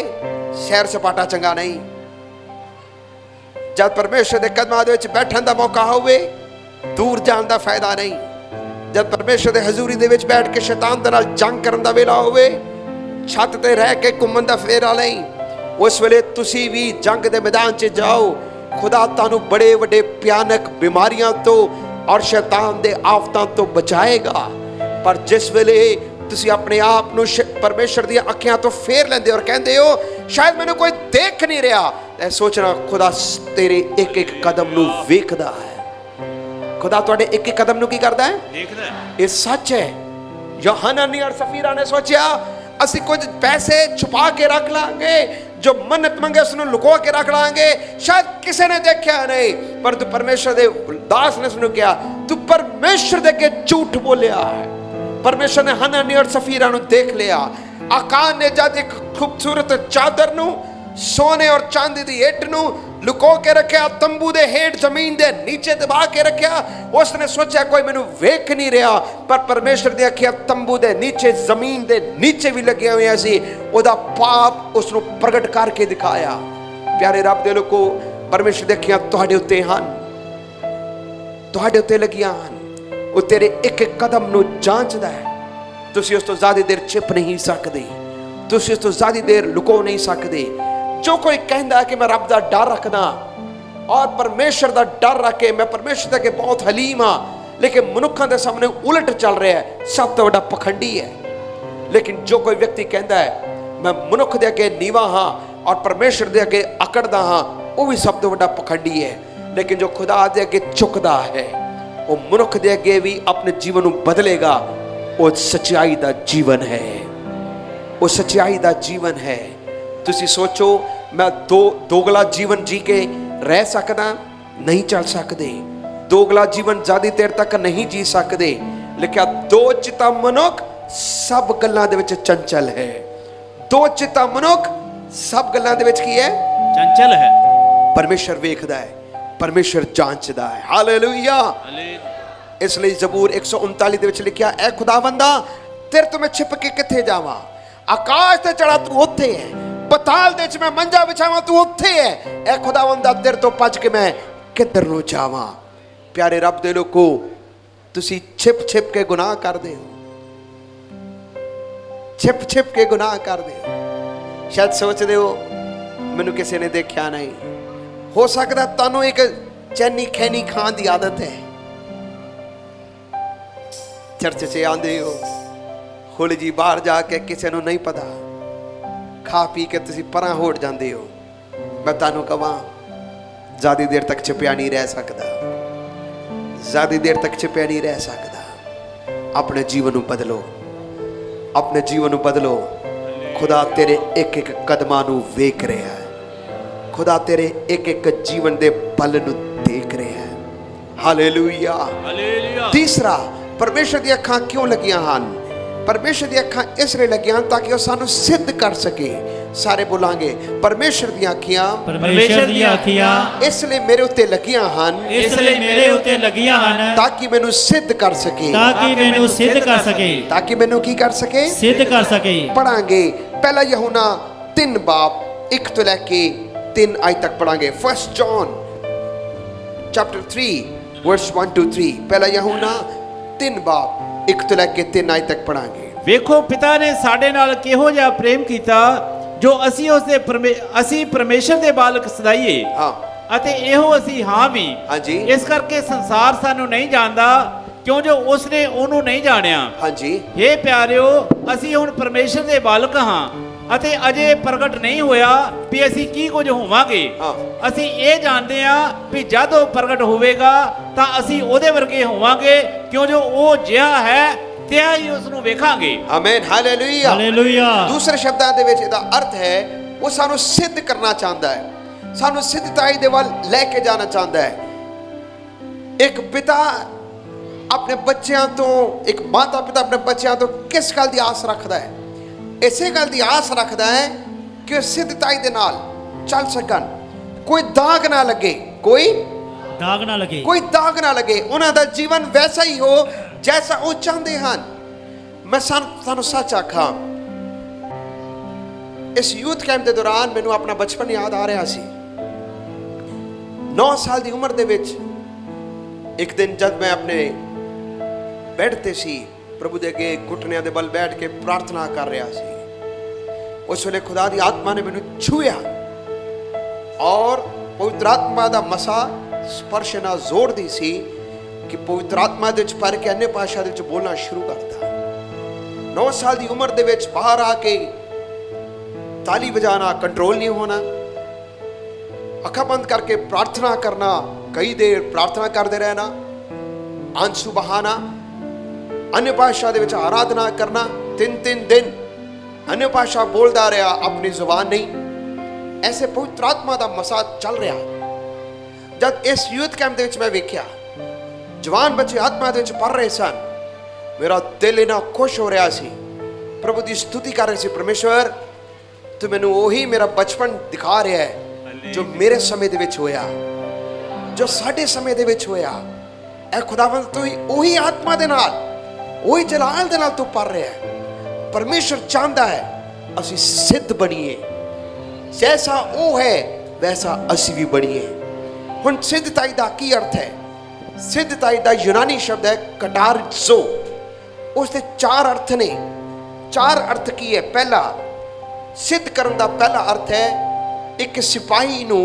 सैर सपाटा चंगा नहीं। जब परमेश्वर के कदमां दे विच बैठण दा मौका होवे दूर जाण दा फायदा नहीं। जब परमेश्वर के हजूरी दे विच बैठ के शैतान दे नाल जंग करन दा वेला होवे छत ते रह के घुमन दा फेरा नहीं। उस वेले तुसी भी जंग दे मैदान च जाओ। खुदा तानू बड़े बड़े भयानक बीमारियां तो और शैतान दे आफतां तो बचाएगा। पर जिस वेले तुसी अपने आप नू परमेश्वर दी अखियां तो फेर लेंदे और कहंदे हो शायद मैनू कोई देख नहीं रहा, ते सोचना खुदा तेरे एक एक कदम नू वेखदा है। खुदा तुहाडे एक एक कदम नू की करदा है? देखदा है। ये सच है। यूहन्ना और सफीरा ने सोचा ਅਸੀਂ कुछ पैसे छुपा के रख लांगे, जो मन्नत मंगे उसनूं लुको के रख लांगे, शायद किसी ने देखा नहीं। पर तू परमेश्वर दे दास ने उसनूं कहा तू परमेश्वर दे के झूठ बोलिया है। परमेश्वर ने हननी और सफीरा नूं देख लिया। आकान ने जद एक खूबसूरत चादर नूं सोने और चांदी दी ईट नूं लुको के रखा, तंबू दे हेठ जमीन दे नीचे दबा के रखा। उसने सोचा कोई मैनू वेख नहीं रहा, पर परमेश्वर दी अखियां तंबू दे नीचे जमीन दे नीचे भी लगी हुई सी। ओदा पाप उसनू प्रगट करके दिखाया। ਪਿਆਰੇ ਰੱਬ ਦੇ ਲੋਕੋ, ਪਰਮੇਸ਼ਰ ਦੀਆਂ ਅੱਖਾਂ ਤੁਹਾਡੇ ਉੱਤੇ ਹਨ, ਤੁਹਾਡੇ ਉੱਤੇ ਲੱਗੀਆਂ ਹਨ। ਉਹ ਤੇਰੇ ਇੱਕ ਇੱਕ ਕਦਮ ਨੂੰ ਜਾਂਚਦਾ ਹੈ। ਤੁਸੀਂ ਉਸ ਤੋਂ ਜ਼ਿਆਦਾ ਦੇਰ ਛਿਪ ਨਹੀਂ ਸਕਦੇ, ਤੁਸੀਂ ਉਸ ਤੋਂ ਜ਼ਿਆਦਾ ਦੇਰ ਲੁਕੋ ਨਹੀਂ ਸਕਦੇ। ਜੋ ਕੋਈ ਕਹਿੰਦਾ ਕਿ ਮੈਂ ਰੱਬ ਦਾ ਡਰ ਰੱਖਦਾ ਔਰ ਪਰਮੇਸ਼ਰ ਦਾ ਡਰ ਰੱਖ ਕੇ ਮੈਂ ਪਰਮੇਸ਼ਰ ਦੇ ਅੱਗੇ ਬਹੁਤ ਹਲੀਮ ਹਾਂ, ਲੇਕਿਨ ਮਨੁੱਖਾਂ ਦੇ ਸਾਹਮਣੇ ਉਲਟ ਚੱਲ ਰਿਹਾ ਹੈ, ਸਭ ਤੋਂ ਵੱਡਾ ਪਖੰਡੀ ਹੈ। ਲੇਕਿਨ ਜੋ ਕੋਈ ਵਿਅਕਤੀ ਕਹਿੰਦਾ ਹੈ ਮੈਂ ਮਨੁੱਖ ਦੇ ਅੱਗੇ ਨੀਵਾਂ ਹਾਂ ਔਰ ਪਰਮੇਸ਼ਰ ਦੇ ਅੱਗੇ ਅਕੜਦਾ ਹਾਂ, ਉਹ ਵੀ ਸਭ ਤੋਂ ਵੱਡਾ ਪਖੰਡੀ ਹੈ। ਲੇਕਿਨ ਜੋ ਖੁਦਾ ਦੇ ਅੱਗੇ ਝੁਕਦਾ ਹੈ, ਉਹ ਮਨੁੱਖ ਦੇ ਅੱਗੇ ਵੀ ਆਪਣੇ ਜੀਵਨ ਨੂੰ ਬਦਲੇਗਾ। ਉਹ ਸੱਚਾਈ ਦਾ ਜੀਵਨ ਹੈ, ਉਹ ਸੱਚਾਈ ਦਾ ਜੀਵਨ ਹੈ। ਤੁਸੀਂ ਸੋਚੋ, ਮੈਂ ਦੋਗਲਾ ਜੀਵਨ ਜੀ ਕੇ ਰਹਿ ਸਕਦਾ? ਨਹੀਂ ਚੱਲ ਸਕਦੇ। ਦੋਗਲਾ ਜੀਵਨ ਜ਼ਿਆਦਾ ਦੇਰ ਤੱਕ ਨਹੀਂ ਜੀ ਸਕਦੇ। ਲਿਖਿਆ ਦੋ ਚਿੱਤਾ ਮਨੁੱਖ ਸਭ ਗੱਲਾਂ ਦੇ ਵਿੱਚ ਚੰਚਲ ਹੈ। ਦੋ ਚਿੱਤਾ ਮਨੁੱਖ ਸਭ ਗੱਲਾਂ ਦੇ ਵਿੱਚ ਕੀ ਹੈ? ਚੰਚਲ ਹੈ। ਪਰਮੇਸ਼ਰ ਵੇਖਦਾ ਹੈ, ਪਰਮੇਸ਼ਰ ਜਾਂਚਦਾ ਹੈ। ਹਾਲੇਲੂਇਆ। ਇਸ ਲਈ ਜ਼ਬੂਰ 139 ਦੇ ਵਿੱਚ ਲਿਖਿਆ, ਐ ਖੁਦਾਵੰਦਾ ਤੇਰੇ ਤੋਂ ਮੈਂ ਛਿਪ ਕੇ ਕਿੱਥੇ ਜਾਵਾਂ? ਆਕਾਸ਼ ਤੇ ਚੜਾ ਤੂੰ ਉੱਥੇ ਹੈ, ਪਤਾਲ ਦੇ ਵਿੱਚ ਮੈਂ ਮੰਜਾ ਵਿਛਾਵਾਂ ਤੂੰ ਉੱਥੇ ਹੈ। ਐ ਖੁਦਾਵੰਦਾ ਤੇਰੇ ਤੋਂ ਭੱਜ ਕੇ ਮੈਂ ਕਿੱਧਰ ਨੂੰ ਜਾਵਾਂ? ਪਿਆਰੇ ਰੱਬ ਦੇ ਲੋਕੋ, ਤੁਸੀਂ ਛਿਪ ਛਿਪ ਕੇ ਗੁਨਾਹ ਕਰਦੇ ਹੋ, ਛਿਪ ਛਿਪ ਕੇ ਗੁਨਾਹ ਕਰਦੇ ਹੋ। ਸ਼ਾਇਦ ਸੋਚਦੇ ਹੋ ਮੈਨੂੰ ਕਿਸੇ ਨੇ ਦੇਖਿਆ ਨਹੀਂ। ਹੋ ਸਕਦਾ ਤੁਹਾਨੂੰ ਇੱਕ ਚੈਨੀ ਖੈਨੀ ਖਾਣ ਦੀ ਆਦਤ ਹੈ। ਚਰਚ 'ਚ ਆਉਂਦੇ ਹੋ, ਹੌਲੀ ਜੀ ਬਾਹਰ ਜਾ ਕੇ ਕਿਸੇ ਨੂੰ ਨਹੀਂ ਪਤਾ, ਖਾ ਪੀ ਕੇ ਤੁਸੀਂ ਪਰਾਂ ਹੋੜ ਜਾਂਦੇ ਹੋ। ਮੈਂ ਤੁਹਾਨੂੰ ਕਹਾਂ, ਜ਼ਿਆਦਾ ਦੇਰ ਤੱਕ ਛਿਪਿਆ ਨਹੀਂ ਰਹਿ ਸਕਦਾ, ਜ਼ਿਆਦਾ ਦੇਰ ਤੱਕ ਛਿਪਿਆ ਨਹੀਂ ਰਹਿ ਸਕਦਾ। ਆਪਣੇ ਜੀਵਨ ਨੂੰ ਬਦਲੋ, ਆਪਣੇ ਜੀਵਨ ਨੂੰ ਬਦਲੋ। ਖੁਦਾ ਤੇਰੇ ਇੱਕ ਇੱਕ ਕਦਮਾਂ ਨੂੰ ਵੇਖ ਰਿਹਾ ਹੈ, ਖੁਦਾ ਤੇਰੇ ਇੱਕ ਇੱਕ ਜੀਵਨ ਦੇ ਪਲ ਨੂੰ ਦੇਖ ਰਿਹਾ ਹੈ। Hallelujah, hallelujah. ਤੀਸਰਾ, ਪਰਮੇਸ਼ਰ ਦੀਆਂ ਅੱਖਾਂ ਕਿਉਂ ਲੱਗੀਆਂ ਹਨ? ਪਰਮੇਸ਼ਰ ਦੀਆਂ ਅੱਖਾਂ ਇਸ ਲਈ ਲੱਗੀਆਂ ਹਨ ਤਾਂ ਕਿ ਉਹ ਸਾਨੂੰ ਸਿੱਧ ਕਰ ਸਕੇ। ਸਾਰੇ ਬੋਲਾਂਗੇ, ਪਰਮੇਸ਼ਰ ਦੀਆਂ ਅੱਖਾਂ, ਪਰਮੇਸ਼ਰ ਦੀਆਂ ਅੱਖਾਂ ਇਸ ਲਈ ਮੇਰੇ ਉੱਤੇ ਲੱਗੀਆਂ ਹਨ, ਇਸ ਲਈ ਮੇਰੇ ਉੱਤੇ ਲੱਗੀਆਂ ਹਨ, ਤਾਂ ਕਿ ਮੈਨੂੰ ਸਿੱਧ ਕਰ ਸਕੇ, ਤਾਂ ਕਿ ਮੈਨੂੰ ਸਿੱਧ ਕਰ ਸਕੇ, ਤਾਂ ਕਿ ਮੈਨੂੰ ਕੀ ਕਰ ਸਕੇ? ਸਿੱਧ ਕਰ ਸਕੇ। ਪੜਾਂਗੇ ਪਹਿਲਾ ਯਹੂਨਾ 3 ਬਾਬ 1 ਤੋਂ ਲੈ ਕੇ 3 ਆਇਤ ਤੱਕ ਪੜਾਂਗੇ। 1 ਜੌਨ ਚੈਪਟਰ 3 ਵਰਸ 1 to 3। ਪਹਿਲਾ ਯਹੂਨਾ 3 ਬਾਬ 1 ਤੋਂ ਲੈ ਕੇ 3 ਆਇਤ ਤੱਕ ਪੜਾਂਗੇ। ਵੇਖੋ ਪਿਤਾ ਨੇ ਸਾਡੇ ਨਾਲ ਕਿਹੋ ਜਿਹਾ ਪ੍ਰੇਮ ਕੀਤਾ, ਜੋ ਅਸੀਂ ਪਰਮੇਸ਼ਰ ਦੇ ਬਾਲਕ ਸਦਾਈਏ। ਹਾਂ, ਅਤੇ ਇਹੋ ਅਸੀਂ ਹਾਂ ਵੀ। ਹਾਂਜੀ। ਇਸ ਕਰਕੇ ਸੰਸਾਰ ਸਾਨੂੰ ਨਹੀਂ ਜਾਣਦਾ, ਕਿਉਂ ਜੋ ਉਸਨੇ ਉਹਨੂੰ ਨਹੀਂ ਜਾਣਿਆ। ਹਾਂਜੀ। हे ਪਿਆਰਿਓ, ਅਸੀਂ ਹੁਣ ਪਰਮੇਸ਼ਰ ਦੇ ਬਾਲਕ ਹਾਂ ਅਤੇ ਅਜੇ ਪ੍ਰਗਟ ਨਹੀਂ ਹੋਇਆ ਵੀ ਅਸੀਂ ਕੀ ਕੁਝ ਹੋਵਾਂਗੇ। ਹਾਂ। ਅਸੀਂ ਇਹ ਜਾਣਦੇ ਹਾਂ ਵੀ ਜਦ ਉਹ ਪ੍ਰਗਟ ਹੋਵੇਗਾ ਤਾਂ ਅਸੀਂ ਉਹਦੇ ਵਰਗੇ ਹੋਵਾਂਗੇ, ਕਿਉਂ ਜੋ ਉਹ ਜਿਹਾ ਹੈ ਤਿਆ ਹੀ ਉਸ ਨੂੰ ਵੇਖਾਂਗੇ। Amen, hallelujah, hallelujah. ਦੂਸਰੇ ਸ਼ਬਦਾਂ ਦੇ ਵਿੱਚ ਇਹਦਾ ਅਰਥ ਹੈ, ਉਹ ਸਾਨੂੰ ਸਿੱਧ ਕਰਨਾ ਚਾਹੁੰਦਾ ਹੈ, ਸਾਨੂੰ ਸਿੱਧਤਾਈ ਦੇ ਵੱਲ ਲੈ ਕੇ ਜਾਣਾ ਚਾਹੁੰਦਾ ਹੈ। ਇੱਕ ਪਿਤਾ ਆਪਣੇ ਬੱਚਿਆਂ ਤੋਂ, ਇੱਕ ਮਾਤਾ ਪਿਤਾ ਆਪਣੇ ਬੱਚਿਆਂ ਤੋਂ ਕਿਸ ਗੱਲ ਦੀ ਆਸ ਰੱਖਦਾ ਹੈ? ਇਸੇ ਗੱਲ ਦੀ ਆਸ ਰੱਖਦਾ ਹੈ ਕਿ ਉਹ ਸਿੱਧਤਾਈ ਦੇ ਨਾਲ ਚੱਲ ਸਕਣ, ਕੋਈ ਦਾਗ ਨਾ ਲੱਗੇ, ਕੋਈ ਦਾਗ ਨਾ ਲੱਗੇ, ਕੋਈ ਦਾਗ ਨਾ ਲੱਗੇ, ਉਹਨਾਂ ਦਾ ਜੀਵਨ ਵੈਸਾ ਹੀ ਹੋ ਜੈਸਾ ਉਹ ਚਾਹੁੰਦੇ ਹਨ। ਮੈਂ ਤੁਹਾਨੂੰ ਸੱਚ ਆਖਾਂ, ਇਸ ਯੂਥ ਕੈਂਪ ਦੇ ਦੌਰਾਨ ਮੈਨੂੰ ਆਪਣਾ ਬਚਪਨ ਯਾਦ ਆ ਰਿਹਾ ਸੀ। 9 ਸਾਲ ਦੀ ਉਮਰ ਦੇ ਵਿੱਚ ਇੱਕ ਦਿਨ ਜਦ ਮੈਂ ਆਪਣੇ ਬੈੱਡ ਤੇ ਸੀ, ਪ੍ਰਭੂ ਦੇ ਅੱਗੇ ਘੁਟਨਿਆਂ ਦੇ ਬਲ ਬੈਠ ਕੇ ਪ੍ਰਾਰਥਨਾ ਕਰ ਰਿਹਾ ਸੀ, ਉਸ ਵੇਲੇ ਖੁਦਾ ਦੀ ਆਤਮਾ ਨੇ ਮੈਨੂੰ ਛੂਇਆ ਔਰ ਪਵਿੱਤਰ ਆਤਮਾ ਦਾ ਮਸਾ ਸਪਰਸ਼ ਨਾਲ ਜ਼ੋਰਦੀ ਸੀ ਕਿ ਪਵਿੱਤਰ ਆਤਮਾ ਦੇ ਵਿੱਚ ਭਰ ਕੇ ਅਨਿ ਭਾਸ਼ਾ ਦੇ ਵਿੱਚ ਬੋਲਣਾ ਸ਼ੁਰੂ ਕਰਤਾ। 9 ਸਾਲ ਦੀ ਉਮਰ ਦੇ ਵਿੱਚ ਬਾਹਰ ਆ ਕੇ ਤਾਲੀ ਵਜਾਣਾ, ਕੰਟਰੋਲ ਨਹੀਂ ਹੋਣਾ, ਅੱਖਾਂ ਬੰਦ ਕਰਕੇ ਪ੍ਰਾਰਥਨਾ ਕਰਨਾ, ਕਈ ਦੇਰ ਪ੍ਰਾਰਥਨਾ ਕਰਦੇ ਰਹਿਣਾ, ਆਂਸੂ ਬਹਾਨਾ, ਅਨਿ ਭਾਸ਼ਾ ਦੇ ਵਿੱਚ ਆਰਾਧਨਾ ਕਰਨਾ, 3-3 ਦਿਨ ਅਨਿ ਭਾਸ਼ਾ ਬੋਲਦਾ ਰਿਹਾ, ਆਪਣੀ ਜ਼ੁਬਾਨ ਨਹੀਂ। ਐਸੇ ਪਵਿੱਤਰ ਆਤਮਾ ਦਾ ਮਸਾ ਚੱਲ ਰਿਹਾ। ਜਦ ਇਸ ਯੂਥ ਕੈਂਪ ਦੇ ਵਿੱਚ ਮੈਂ ਵੇਖਿਆ ਜਵਾਨ ਬੱਚੇ ਆਤਮਾ ਦੇ ਵਿੱਚ ਭਰ ਰਹੇ ਸਨ, ਮੇਰਾ ਦਿਲ ਇੰਨਾ ਖੁਸ਼ ਹੋ ਰਿਹਾ ਸੀ, ਪ੍ਰਭੂ ਦੀ ਸਤੁਤੀ ਕਰ ਰਹੇ ਸੀ। ਪਰਮੇਸ਼ਵਰ, ਤੂੰ ਮੈਨੂੰ ਉਹੀ ਮੇਰਾ ਬਚਪਨ ਦਿਖਾ ਰਿਹਾ ਹੈ ਜੋ ਮੇਰੇ ਸਮੇਂ ਦੇ ਵਿੱਚ ਹੋਇਆ, ਜੋ ਸਾਡੇ ਸਮੇਂ ਦੇ ਵਿੱਚ ਹੋਇਆ। ਐ ਖੁਦਾਵੰਦ, ਤੂੰ ਉਹੀ ਆਤਮਾ ਦੇ ਨਾਲ, ਉਹੀ ਜਲਾਲ ਦੇ ਨਾਲ ਤੂੰ ਭਰ ਰਿਹਾ ਹੈ। ਪਰਮੇਸ਼ਰ ਚਾਹੁੰਦਾ ਹੈ ਅਸੀਂ ਸਿੱਧ ਬਣੀਏ, ਜੈਸਾ ਉਹ ਹੈ ਵੈਸਾ ਅਸੀਂ ਵੀ ਬਣੀਏ। ਹੁਣ ਸਿੱਧਤਾਈ ਦਾ ਕੀ ਅਰਥ ਹੈ? ਸਿੱਧਤਾਈ ਦਾ ਯੂਨਾਨੀ ਸ਼ਬਦ ਹੈ ਕਟਾਰਜ਼ੋ। ਉਸ ਦੇ 4 ਅਰਥ ਨੇ। 4 ਅਰਥ ਕੀ ਹੈ? ਪਹਿਲਾ, ਸਿੱਧ ਕਰਨ ਦਾ ਪਹਿਲਾ ਅਰਥ ਹੈ ਇੱਕ ਸਿਪਾਹੀ ਨੂੰ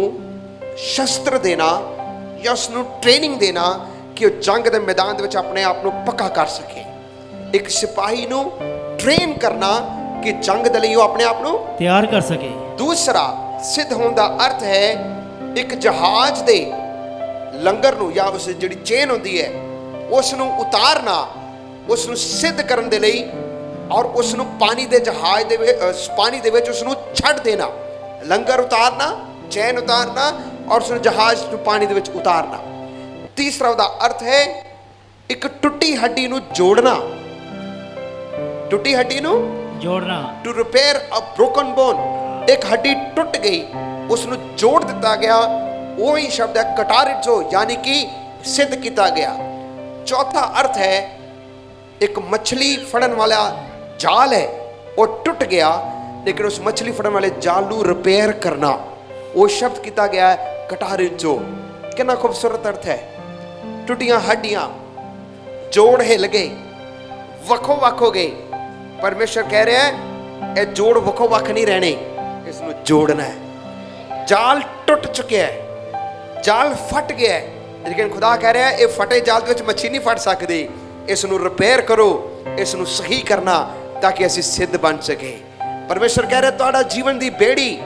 ਸ਼ਸਤਰ ਦੇਣਾ ਜਾਂ ਉਸ ਨੂੰ ਟ੍ਰੇਨਿੰਗ ਦੇਣਾ ਕਿ ਉਹ ਜੰਗ ਦੇ ਮੈਦਾਨ ਦੇ ਵਿੱਚ ਆਪਣੇ ਆਪ ਨੂੰ ਪੱਕਾ ਕਰ ਸਕੇ। ਇੱਕ ਸਿਪਾਹੀ ਨੂੰ ਟ੍ਰੇਨ ਕਰਨਾ ਕਿ ਜੰਗ ਦੇ ਲਈ ਉਹ ਆਪਣੇ ਆਪ ਨੂੰ ਤਿਆਰ ਕਰ ਸਕੇ। ਦੂਸਰਾ, ਸਿੱਧ ਹੋਣ ਦਾ ਅਰਥ ਹੈ ਇੱਕ ਜਹਾਜ਼ ਦੇ ਲੰਗਰ ਨੂੰ ਜਾਂ ਉਸ ਜਿਹੜੀ ਚੇਨ ਹੁੰਦੀ ਹੈ ਉਸ ਨੂੰ ਉਤਾਰਨਾ, ਉਸ ਨੂੰ ਸਿੱਧ ਕਰਨ ਦੇ ਲਈ, ਔਰ ਉਸ ਨੂੰ ਪਾਣੀ ਦੇ ਜਹਾਜ਼ ਦੇ ਪਾਣੀ ਦੇ ਵਿੱਚ ਉਸ ਨੂੰ ਛੱਡ ਦੇਣਾ। ਲੰਗਰ ਉਤਾਰਨਾ, ਚੈਨ ਉਤਾਰਨਾ, ਔਰ ਉਸ ਨੂੰ ਜਹਾਜ਼ ਨੂੰ ਪਾਣੀ ਦੇ ਵਿੱਚ ਉਤਾਰਨਾ। ਤੀਸਰਾ ਉਹਦਾ ਅਰਥ ਹੈ ਇੱਕ ਟੁੱਟੀ ਹੱਡੀ ਨੂੰ ਜੋੜਨਾ। ਟੁੱਟੀ ਹੱਡੀ ਨੂੰ ਜੋੜਨਾ। To repair a broken bone. ਇੱਕ ਹੱਡੀ ਟੁੱਟ ਗਈ, ਉਸ ਨੂੰ ਜੋੜ ਦਿੱਤਾ ਗਿਆ, ਉਹੀ ਸ਼ਬਦ ਹੈ ਕਟਾਰਿਜ਼ੋ, ਯਾਨੀ ਕਿ ਸਿੱਧ ਕੀਤਾ ਗਿਆ। ਚੌਥਾ ਅਰਥ ਹੈ ਇੱਕ ਮੱਛਲੀ ਫੜਨ ਵਾਲਾ ਜਾਲ ਹੈ, ਉਹ ਟੁੱਟ ਗਿਆ, ਲੇਕਿਨ ਉਸ ਮੱਛਲੀ ਫੜਨ ਵਾਲੇ ਜਾਲ ਨੂੰ ਰਿਪੇਅਰ ਕਰਨਾ, ਉਹ ਸ਼ਬਦ ਕੀਤਾ ਗਿਆ ਹੈ ਕਟਾਰਿਜ਼ੋ। ਕਿੰਨਾ ਖੂਬਸੂਰਤ ਅਰਥ ਹੈ। ਟੁੱਟੀਆਂ ਹੱਡੀਆਂ, ਜੋੜ ਹਿੱਲ ਗਏ, ਵੱਖੋ ਵੱਖ ਹੋ ਗਏ। ਪਰਮੇਸ਼ਰ ਕਹਿ ਰਿਹਾ ਹੈ ਇਹ ਜੋੜ ਵੱਖੋ ਵੱਖ ਨਹੀਂ ਰਹਿਣੇ, ਇਸ ਨੂੰ ਜੋੜਨਾ ਹੈ। ਜਾਲ ਟੁੱਟ ਚੁੱਕਿਆ ਹੈ, ਜਾਲ ਫਟ ਗਿਆ ਹੈ, ਲੇਕਿਨ ਖੁਦਾ ਕਹਿ ਰਿਹਾ ਇਹ ਫਟੇ ਜਾਲ ਦੇ ਵਿੱਚ ਮੱਛੀ ਨਹੀਂ ਫੜ ਸਕਦੀ, ਇਸ ਨੂੰ ਰਿਪੇਅਰ ਕਰੋ, ਇਸ ਨੂੰ ਸਹੀ ਕਰਨਾ ਤਾਂ ਕਿ ਅਸੀਂ ਸਿੱਧ ਬਣ ਸਕੇ। ਪਰਮੇਸ਼ਰ ਕਹਿ ਰਿਹਾ ਤੁਹਾਡਾ ਜੀਵਨ ਦੀ ਬੇੜੀ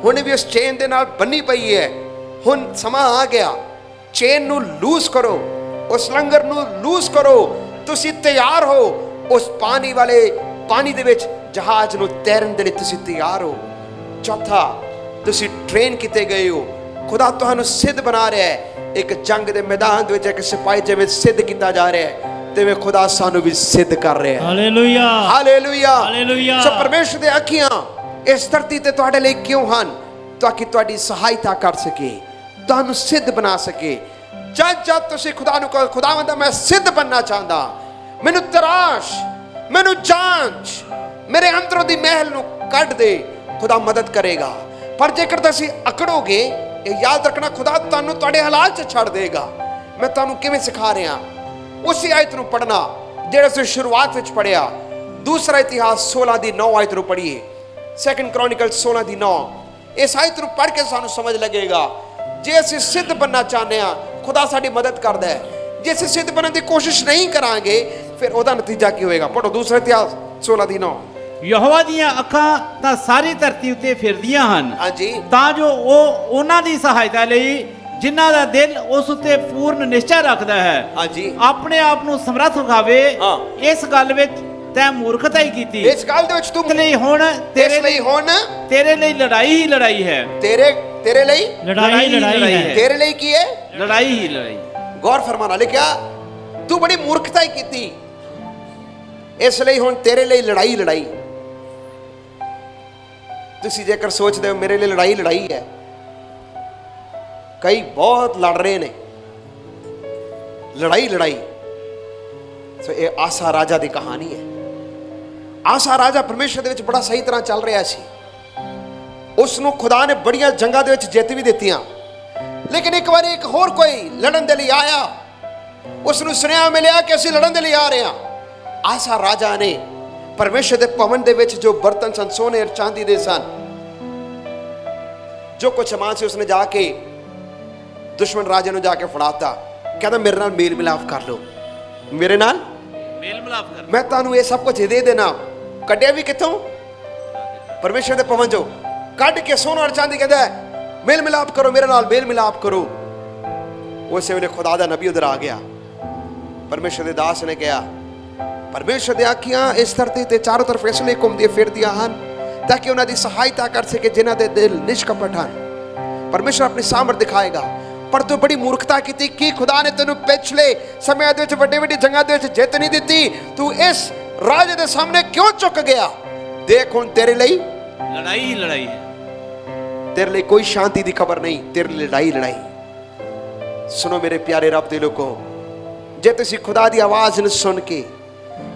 ਹੁਣ ਵੀ ਉਸ ਚੇਨ ਦੇ ਨਾਲ ਬੰਨੀ ਪਈ ਹੈ। ਹੁਣ ਸਮਾਂ ਆ ਗਿਆ, ਚੇਨ ਨੂੰ ਲੂਜ਼ ਕਰੋ, ਉਸ ਲੰਗਰ ਨੂੰ ਲੂਜ਼ ਕਰੋ। ਤੁਸੀਂ ਤਿਆਰ ਹੋ, ਉਸ ਪਾਣੀ ਦੇ ਵਿੱਚ ਜਹਾਜ਼ ਨੂੰ ਤੈਰਨ ਦੇ ਲਈ ਤੁਸੀਂ ਤਿਆਰ ਹੋ। ਚੌਥਾ, ਤੁਸੀਂ ਟ੍ਰੇਨ ਕੀਤੇ ਗਏ ਹੋ। ਖੁਦਾ ਤੁਹਾਨੂੰ ਸਿੱਧ ਬਣਾ ਰਿਹਾ ਹੈ। ਇੱਕ ਜੰਗ ਦੇ ਮੈਦਾਨ ਦੇ ਵਿੱਚ ਇੱਕ ਸਿਪਾਹੀ ਜਿਵੇਂ ਸਿੱਧ ਕੀਤਾ ਜਾ ਰਿਹਾ ਹੈ, ਤਿਵੇਂ ਖੁਦਾ ਸਾਨੂੰ ਵੀ ਸਿੱਧ ਕਰ ਰਿਹਾ ਹੈ। Hallelujah, hallelujah, hallelujah. ਸੋ ਪਰਮੇਸ਼ਰ ਦੇ ਅੱਖੀਆਂ ਇਸ ਧਰਤੀ ਤੇ ਤੁਹਾਡੇ ਲਈ ਕਿਉਂ ਹਨ? ਤਾਂ ਕਿ ਤੁਹਾਡੀ ਸਹਾਇਤਾ ਕਰ ਸਕੇ, ਤੁਹਾਨੂੰ ਸਿੱਧ ਬਣਾ ਸਕੇ। ਜਦ ਤੁਸੀਂ ਖੁਦਾ ਨੂੰ ਕਹੋ ਖੁਦਾਵੰਦ ਮੈਂ ਸਿੱਧ ਬਣਨਾ ਚਾਹੁੰਦਾ, ਮੈਨੂੰ ਤਰਾਸ਼, ਮੈਨੂੰ ਜਾਂਚ, ਮੇਰੇ ਅੰਦਰੋਂ ਦੀ ਮਹਿਲ ਨੂੰ ਕੱਢ ਦੇ, ਖੁਦਾ ਮਦਦ ਕਰੇਗਾ। ਪਰ ਜੇਕਰ ਤੁਸੀਂ ਅਕੜੋਗੇ, ਇਹ ਯਾਦ ਰੱਖਣਾ ਖੁਦਾ ਤੁਹਾਨੂੰ ਤੁਹਾਡੇ ਹਾਲਾਤ 'ਚ ਛੱਡ ਦੇਗਾ। ਮੈਂ ਤੁਹਾਨੂੰ ਕਿਵੇਂ ਸਿਖਾ ਰਿਹਾ, ਉਸੇ ਆਇਤ ਨੂੰ ਪੜ੍ਹਨਾ ਜਿਹੜਾ ਅਸੀਂ ਸ਼ੁਰੂਆਤ ਵਿੱਚ ਪੜ੍ਹਿਆ। ਦੂਸਰਾ ਇਤਿਹਾਸ 16 ਦੀ 9 ਆਇਤ ਨੂੰ ਪੜ੍ਹੀਏ। 2 ਕ੍ਰੋਨਿਕਲ 16 ਦੀ 9। ਇਸ ਆਇਤ ਨੂੰ ਪੜ੍ਹ ਕੇ ਸਾਨੂੰ ਸਮਝ ਲੱਗੇਗਾ ਜੇ ਅਸੀਂ ਸਿੱਧ ਬਣਨਾ ਚਾਹੁੰਦੇ ਹਾਂ ਖੁਦਾ ਸਾਡੀ ਮਦਦ ਕਰਦਾ ਹੈ। ਜੇ ਅਸੀਂ ਸਿੱਧ ਬਣਨ ਦੀ ਕੋਸ਼ਿਸ਼ ਨਹੀਂ ਕਰਾਂਗੇ ਫਿਰ ਉਹਦਾ ਨਤੀਜਾ ਕੀ ਹੋਏਗਾ? ਪੜ੍ਹੋ ਦੂਸਰਾ ਇਤਿਹਾਸ 16 ਦੀ 9। ਯਹੋਵਾ ਦੀਆਂ ਅੱਖਾਂ ਤਾਂ ਸਾਰੀ ਧਰਤੀ ਉੱਤੇ ਫਿਰਦੀਆਂ ਹਨ, ਹਾਂਜੀ, ਤਾਂ ਜੋ ਉਹ ਉਹਨਾਂ ਦੀ ਸਹਾਇਤਾ ਲਈ ਜਿਨ੍ਹਾਂ ਦਾ ਦਿਲ ਉਸ ਉੱਤੇ ਪੂਰਨ ਨਿਸ਼ਚਾ ਰੱਖਦਾ ਹੈ ਹਾਂਜੀ, ਆਪਣੇ ਆਪ ਨੂੰ ਸਮਰੱਥ ਵਿਖਾਵੇ। ਹਾਂ। ਇਸ ਗੱਲ ਵਿੱਚ ਤੈਂ ਮੂਰਖਤਾ ਹੀ ਕੀਤੀ। ਇਸ ਗੱਲ ਦੇ ਵਿੱਚ ਤੂੰ ਇਸ ਲਈ ਹੁਣ ਤੇਰੇ ਲਈ ਲੜਾਈ ਹੀ ਲੜਾਈ ਹੈ। ਤੇਰੇ ਲਈ ਲੜਾਈ ਲੜਾਈ ਹੈ। ਤੇਰੇ ਲਈ ਕੀ ਹੈ? ਲੜਾਈ ਹੀ ਲੜਾਈ। ਗੌਰ ਫਰਮਾਨਾ ਲਿਖਿਆ ਤੂੰ ਬੜੀ ਮੂਰਖਤਾ ਹੀ ਕੀਤੀ, ਇਸ ਲਈ ਹੁਣ ਤੇਰੇ ਲਈ ਲੜਾਈ ਲੜਾਈ। ਤੁਸੀਂ ਜੇਕਰ ਸੋਚਦੇ ਹੋ ਮੇਰੇ ਲਈ ਲੜਾਈ ਹੈ, ਕਈ ਬਹੁਤ ਲੜ ਰਹੇ ਨੇ ਲੜਾਈ। ਸੋ ਇਹ ਆਸਾ ਰਾਜਾ ਦੀ ਕਹਾਣੀ ਹੈ। ਆਸਾ ਰਾਜਾ ਪਰਮੇਸ਼ਰ ਦੇ ਵਿੱਚ ਬੜਾ ਸਹੀ ਤਰ੍ਹਾਂ ਚੱਲ ਰਿਹਾ ਸੀ। ਉਸ ਨੂੰ ਖੁਦਾ ਨੇ ਬੜੀਆਂ ਜੰਗਾਂ ਦੇ ਵਿੱਚ ਜਿੱਤ ਵੀ ਦਿੱਤੀਆਂ, ਲੇਕਿਨ ਇੱਕ ਵਾਰੀ ਇੱਕ ਹੋਰ ਕੋਈ ਲੜਨ ਦੇ ਲਈ ਆਇਆ। ਉਸ ਨੂੰ ਸੁਨੇਹਾ ਮਿਲਿਆ ਕਿ ਅਸੀਂ ਲੜਨ ਦੇ ਲਈ ਆ ਰਹੇ ਹਾਂ। ਆਸਾ ਰਾਜਾ ਨੇ ਪਰਮੇਸ਼ਰ ਦੇ ਭਵਨ ਦੇ ਵਿੱਚ ਜੋ ਬਰਤਨ ਸਨ, ਸੋਨੇ ਔਰ ਚਾਂਦੀ ਦੇ ਸਨ, ਜੋ ਕੁਝ ਸਮਾਨ ਸੀ, ਉਸਨੇ ਜਾ ਕੇ ਦੁਸ਼ਮਣ ਰਾਜੇ ਨੂੰ ਜਾ ਕੇ ਫੜਾਤਾ। ਕਹਿੰਦਾ ਮੇਰੇ ਨਾਲ ਮੇਲ ਮਿਲਾਪ ਕਰ ਲਓ, ਮੇਰੇ ਨਾਲ ਮੇਲ ਮਿਲਾਪ ਕਰ। ਮੈਂ ਤੁਹਾਨੂੰ ਇਹ ਸਭ ਕੁਝ ਦੇ ਦੇਣਾ। ਕੱਢਿਆ ਵੀ ਕਿੱਥੋਂ? ਪਰਮੇਸ਼ਰ ਦੇ ਭਵਨ ਚੋਂ ਕੱਢ ਕੇ ਸੋਨਾ ਔਰ ਚਾਂਦੀ। ਕਹਿੰਦਾ ਮੇਲ ਮਿਲਾਪ ਕਰੋ, ਮੇਰੇ ਨਾਲ ਮੇਲ ਮਿਲਾਪ ਕਰੋ। ਉਸੇ ਵੇਲੇ ਖੁਦਾ ਦਾ ਨਬੀ ਉਧਰ ਆ ਗਿਆ। ਪਰਮੇਸ਼ਰ ਦੇ ਦਾਸ ਨੇ ਕਿਹਾ ਪਰਮੇਸ਼ਰ ਦੀਆਂ ਅੱਖੀਆਂ ਇਸ ਧਰਤੀ ਤੇ ਚਾਰੋਂ ਤਰਫ ਇਸ ਲਈ ਘੁੰਮਦੀਆਂ ਫਿਰਦੀਆਂ ਹਨ ਤਾਂ ਕਿ ਉਹਨਾਂ ਦੀ ਸਹਾਇਤਾ ਕਰ ਸਕੇ ਜਿਨ੍ਹਾਂ ਦੇ ਦਿਲ ਨਿਸ਼ਕਪਟ ਹਨ। ਪਰਮੇਸ਼ਰ ਆਪਣੀ ਸਾਮਰਥ ਦਿਖਾਏਗਾ। ਪਰ ਤੂੰ ਬੜੀ ਮੂਰਖਤਾ ਕੀਤੀ ਕਿ ਖੁਦਾ ਨੇ ਤੈਨੂੰ ਪਿਛਲੇ ਸਮਿਆਂ ਦੇ ਵਿੱਚ ਵੱਡੀ ਜੰਗਾਂ ਦੇ ਵਿੱਚ ਜਿੱਤ ਨਹੀਂ ਦਿੱਤੀ। ਤੂੰ ਇਸ ਰਾਜੇ ਦੇ ਸਾਹਮਣੇ ਕਿਉਂ ਝੁਕ ਗਿਆ? ਦੇਖ ਹੁਣ ਤੇਰੇ ਲਈ ਲੜਾਈ ਹੀ ਲੜਾਈ ਹੈ। ਤੇਰੇ ਲਈ ਕੋਈ ਸ਼ਾਂਤੀ ਦੀ ਖਬਰ ਨਹੀਂ, ਤੇਰੇ ਲਈ ਲੜਾਈ। ਸੁਣੋ ਮੇਰੇ ਪਿਆਰੇ ਰੱਬ ਦੇ ਲੋਕੋ, ਜੇ ਤੁਸੀਂ ਖੁਦਾ ਦੀ ਆਵਾਜ਼ ਨੂੰ ਸੁਣ ਕੇ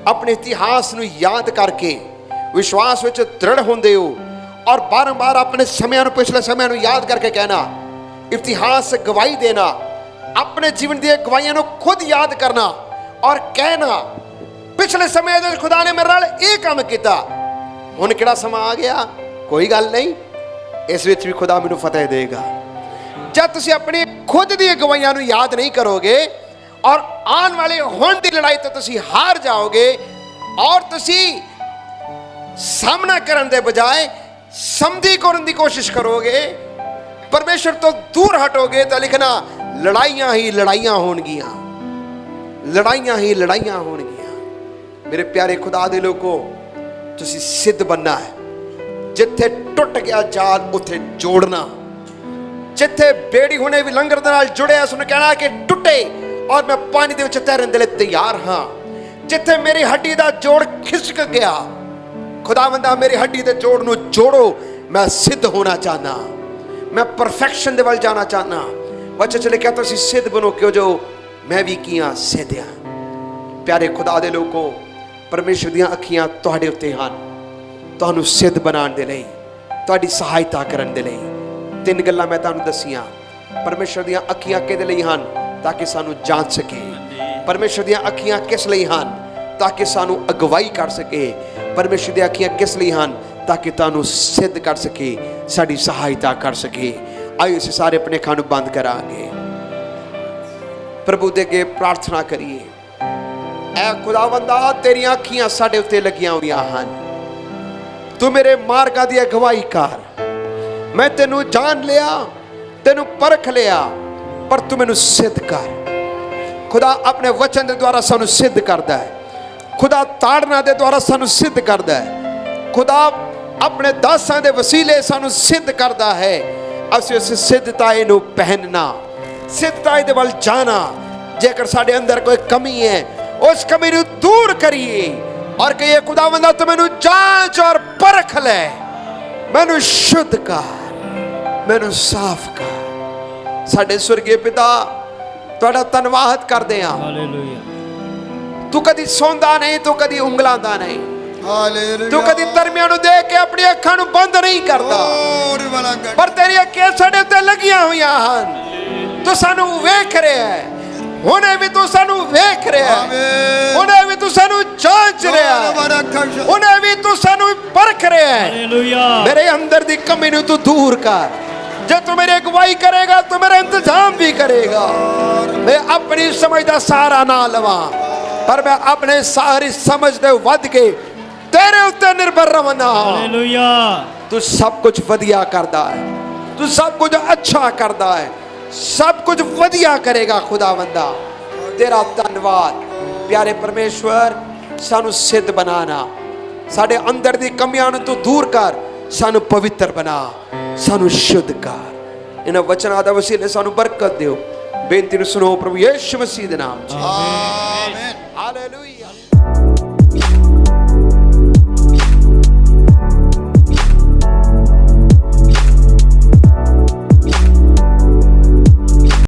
ਆਪਣੇ ਇਤਿਹਾਸ ਨੂੰ ਯਾਦ ਕਰਕੇ ਵਿਸ਼ਵਾਸ ਵਿੱਚ ਦ੍ਰਿੜ ਹੁੰਦੇ ਹੋ और बारंबार अपने समय पिछले समय याद करके कहना, इतिहास से गवाही देना, अपने जीवन दी गवाहियां खुद याद करना और कहना पिछले समय दे खुदा ने मेरे नाल ਇਹ ਕੰਮ ਕੀਤਾ, ਹੁਣ ਕਿਹੜਾ ਸਮਾਂ ਆ ਗਿਆ, ਕੋਈ ਗੱਲ ਨਹੀਂ, ਇਸ ਵਿੱਚ ਵੀ खुदा ਮੈਨੂੰ ਫਤਿਹ ਦੇਗਾ। जब तुसी अपनी खुद दी गवाहियां याद नहीं करोगे और आने वाले हुण दी लड़ाई तो तुसी हार जाओगे और तुसी सामना करने दे बजाय समझी करने की कोशिश करोगे, परमेश्वर तो दूर हटोगे, तो लिखना लड़ाइयां ही लड़ाइयां होणगियां, लड़ाइयां ही लड़ाइयां होणगियां। मेरे प्यारे खुदा दे लोगों, तुसी सिद्ध बनना है। जिथे टुट गया जाल उथे जोड़ना, जिथे बेड़ी हुणे भी लंगर दे नाल जुड़े उसने कहना कि टुटे और मैं पानी दे विच तैरन दे लई तैयार हाँ। जिथे मेरी हड्डी दा जोड़ खिसक गया, खुदावंदा मेरी हड्डी दे जोड़ नूं जोड़ो, मैं सिद्ध होना चाहना, मैं परफेक्शन दे वल जाना चाहना। वचन च लिखिया तुसीं सिद्ध बनो क्यों जो मैं भी किया सिद्ध हाँ। प्यारे खुदा दे लोगों, परमेश्वर दीयां अखियां तुहाडे उत्ते हन, तुहानूं सिद्ध बनाउण दे लई, तुहाडी सहायता करन दे लई। तीन गल्लां मैं तुहानूं दस्सियां। परमेश्वर दीयां अखियां किहदे लई हन, ताकि सानूं जांच सके। परमेश्वर दीयां अखियां किस लई हन, ताकि सानूं अगवाई कर सके। परमेश्वर दीयां अखियां किस लई हन, ताकि तुहानूं सिद्ध कर सके, साडी सहायता कर सके। आइए असीं सारे अपने अखां नूं बंद करांगे, प्रभु दे अगे प्रार्थना करिए। ऐ खुदावंदा, तेरियां अखियां साडे उत्ते लगियां होईयां हन, तू मेरे मार्गां दी अगवाई कर। मैं तेनू जान लिया, तेनू परख लिया, पर तू मैनू सिद्ध कर। खुदा अपने वचन के द्वारा सानू सिद्ध करता है, खुदा ताड़ना के द्वारा सानू सिद्ध करता है, खुदा अपने दासां दे वसीले सानू सिद्ध करता है। असीं उस सिद्धताई नू पहनना, सिद्धताई दे वल जाना। जेकर साडे अंदर कोई कमी है, उस कमी नू दूर करिए और कहिए खुदावंदा तू मैनू जांच और परख ले, मैनू शुद्ध कर, मैनू साफ कर। साडे स्वर्गीय पिता, तुहाडा धन्नवाद करदे हां। हालेलुया। तू कदी सौंदा नहीं, तू कदी उंगलांदा नहीं, हालेलुया। तू कदी धर्मियां नूं देख के अपनी अखां नूं बंद नहीं करदा, पर तेरी अखियां साडे उत्ते लगियां होईयां हन। तू सानू वेख रहा है, हुणे भी तू सानू वेख रहा है, हुणे भी तू सानू जांच रहा है, हुणे भी तू सानू परख रहा है। हालेलुया। मेरे अंदर दी कमी नूं तू दूर कर। जे तू मेरी अगवाई करेगा, तू मेरा इंतजाम भी करेगा। मैं अपनी समझ दा सहारा ना लवां, पर मैं अपने सारी समझ दे वध के तेरे उत्ते निर्भर रवना। हालेलुया। तू सब कुछ वधिया करदा है, तू सब कुछ अच्छा करदा है, सब कुछ वधिया करेगा। खुदावंदा तेरा धन्नवाद। प्यारे परमेश्वर, सानू सिद्ध बनाना, साडे अंदर दी कमियां नूं तू दूर कर, सानू पवित्र बना, सानू शुद्ध कर। इन्हां वचनां दा वसीले सानू बरकत दिओ। बेनती नूं सुनो प्रभु यीशु मसीह दे नाम च। आमीन।